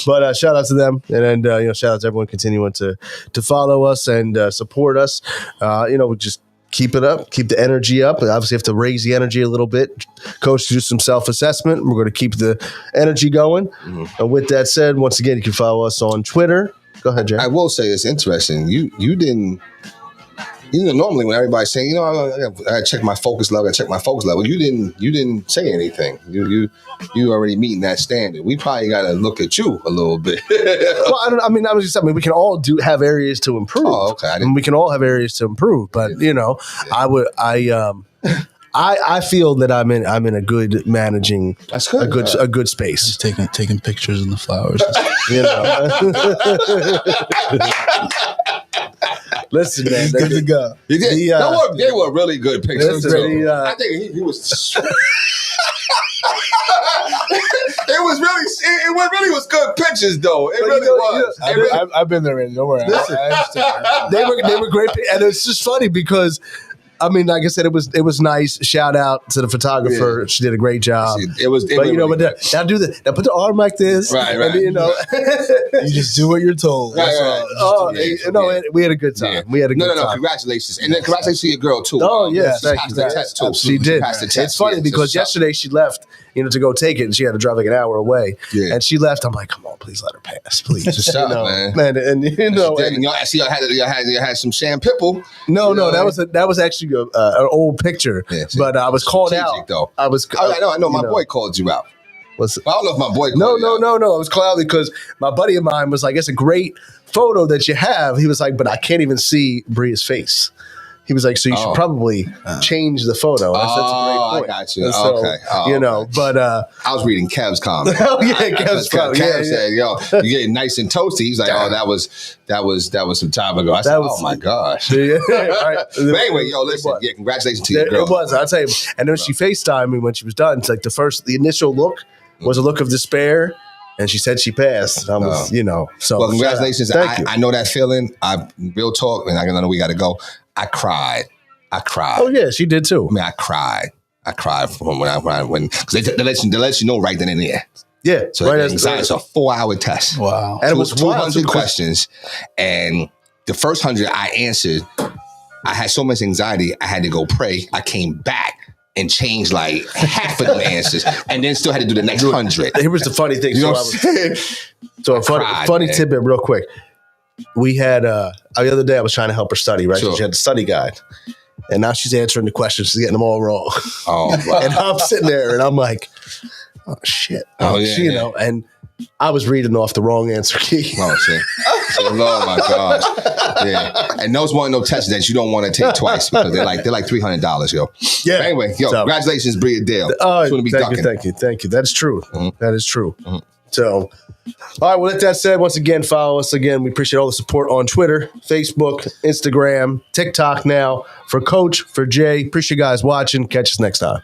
But shout out to them. And then, shout out to everyone continuing to follow us and support us. Just keep it up, keep the energy up. And obviously have to raise the energy a little bit. Coach, do some self-assessment. We're going to keep the energy going. Mm-hmm. And with that said, once again, you can follow us on Twitter. Go ahead, Jay. I will say it's interesting. You didn't. Normally when everybody's saying, I check my focus level, you didn't say anything. You already meeting that standard. We probably got to look at you a little bit. Well, we can all have areas to improve. Oh, okay. We can all have areas to improve, but I feel that I'm in a good managing. That's good. A good space. Just taking pictures in the flowers. Listen, man. Good to go. They were really good pictures. I think he was. It really was good pictures, though. It really was. I've been there, Randy. Don't worry. They were great, and it's just funny because. Like I said, it was nice. Shout out to the photographer. Yeah. She did a great job. Now put the arm like this. Right. And, you just do what you're told. Right. We had a good time. Yeah. We had a good time. No, congratulations. And then congratulations to your girl, too. Oh, yes. She passed the test, too. She did. It's funny because yesterday she left, to go take it, and she had to drive like an hour away. Yeah. And she left. I'm like, come on, please let her pass, please. Just stop, man. And I see you had some Sam Pipple. No, that was actually an old picture. Yeah, but I was called out. Though. I know. My boy called you out. I don't know if my boy called you out. No. I was called out because my buddy of mine was like, it's a great photo that you have. He was like, but I can't even see Bria's face. He was like, so you should probably change the photo. That's a great point. I got you. So, okay. But I was reading Kev's comment. Kev's comment. Kev said, "Yo, you're getting nice and toasty." He's like, "Oh, that was some time ago." I said, "Oh my gosh." Right. But anyway, listen. Yeah, congratulations to your girl. It was. I'll tell you. And then she FaceTimed me when she was done. It's like the initial look was a look of despair. And she said she passed. I was, so. Well, congratulations. Thank you. I know that feeling. Real talk, and I know we got to go. I cried. Oh, yeah, she did too. I mean, I cried from when because they let you know right then and there. Yeah. So right it's a 4-hour test. Wow. And it was 200 questions. And the first 100 I answered, I had so much anxiety, I had to go pray. I came back and changed like half of the answers and then still had to do the next 100. Here was the funny thing. You know what I'm saying? So a funny tidbit real quick. We had, the other day I was trying to help her study, right? Sure. She had the study guide. And now she's answering the questions. She's getting them all wrong. Oh, wow. And I'm sitting there and I'm like, oh, shit. And I was reading off the wrong answer key. Oh, shit. Oh, my gosh. Yeah. And those weren't no tests that you don't want to take twice because they're like $300, yo. Yeah. But anyway, congratulations, Bria Dale. Thank you. That's true. Mm-hmm. That is true. Mm-hmm. So, all right, well, with that said, once again, follow us again. We appreciate all the support on Twitter, Facebook, Instagram, TikTok now. For Coach, for Jay, appreciate you guys watching. Catch us next time.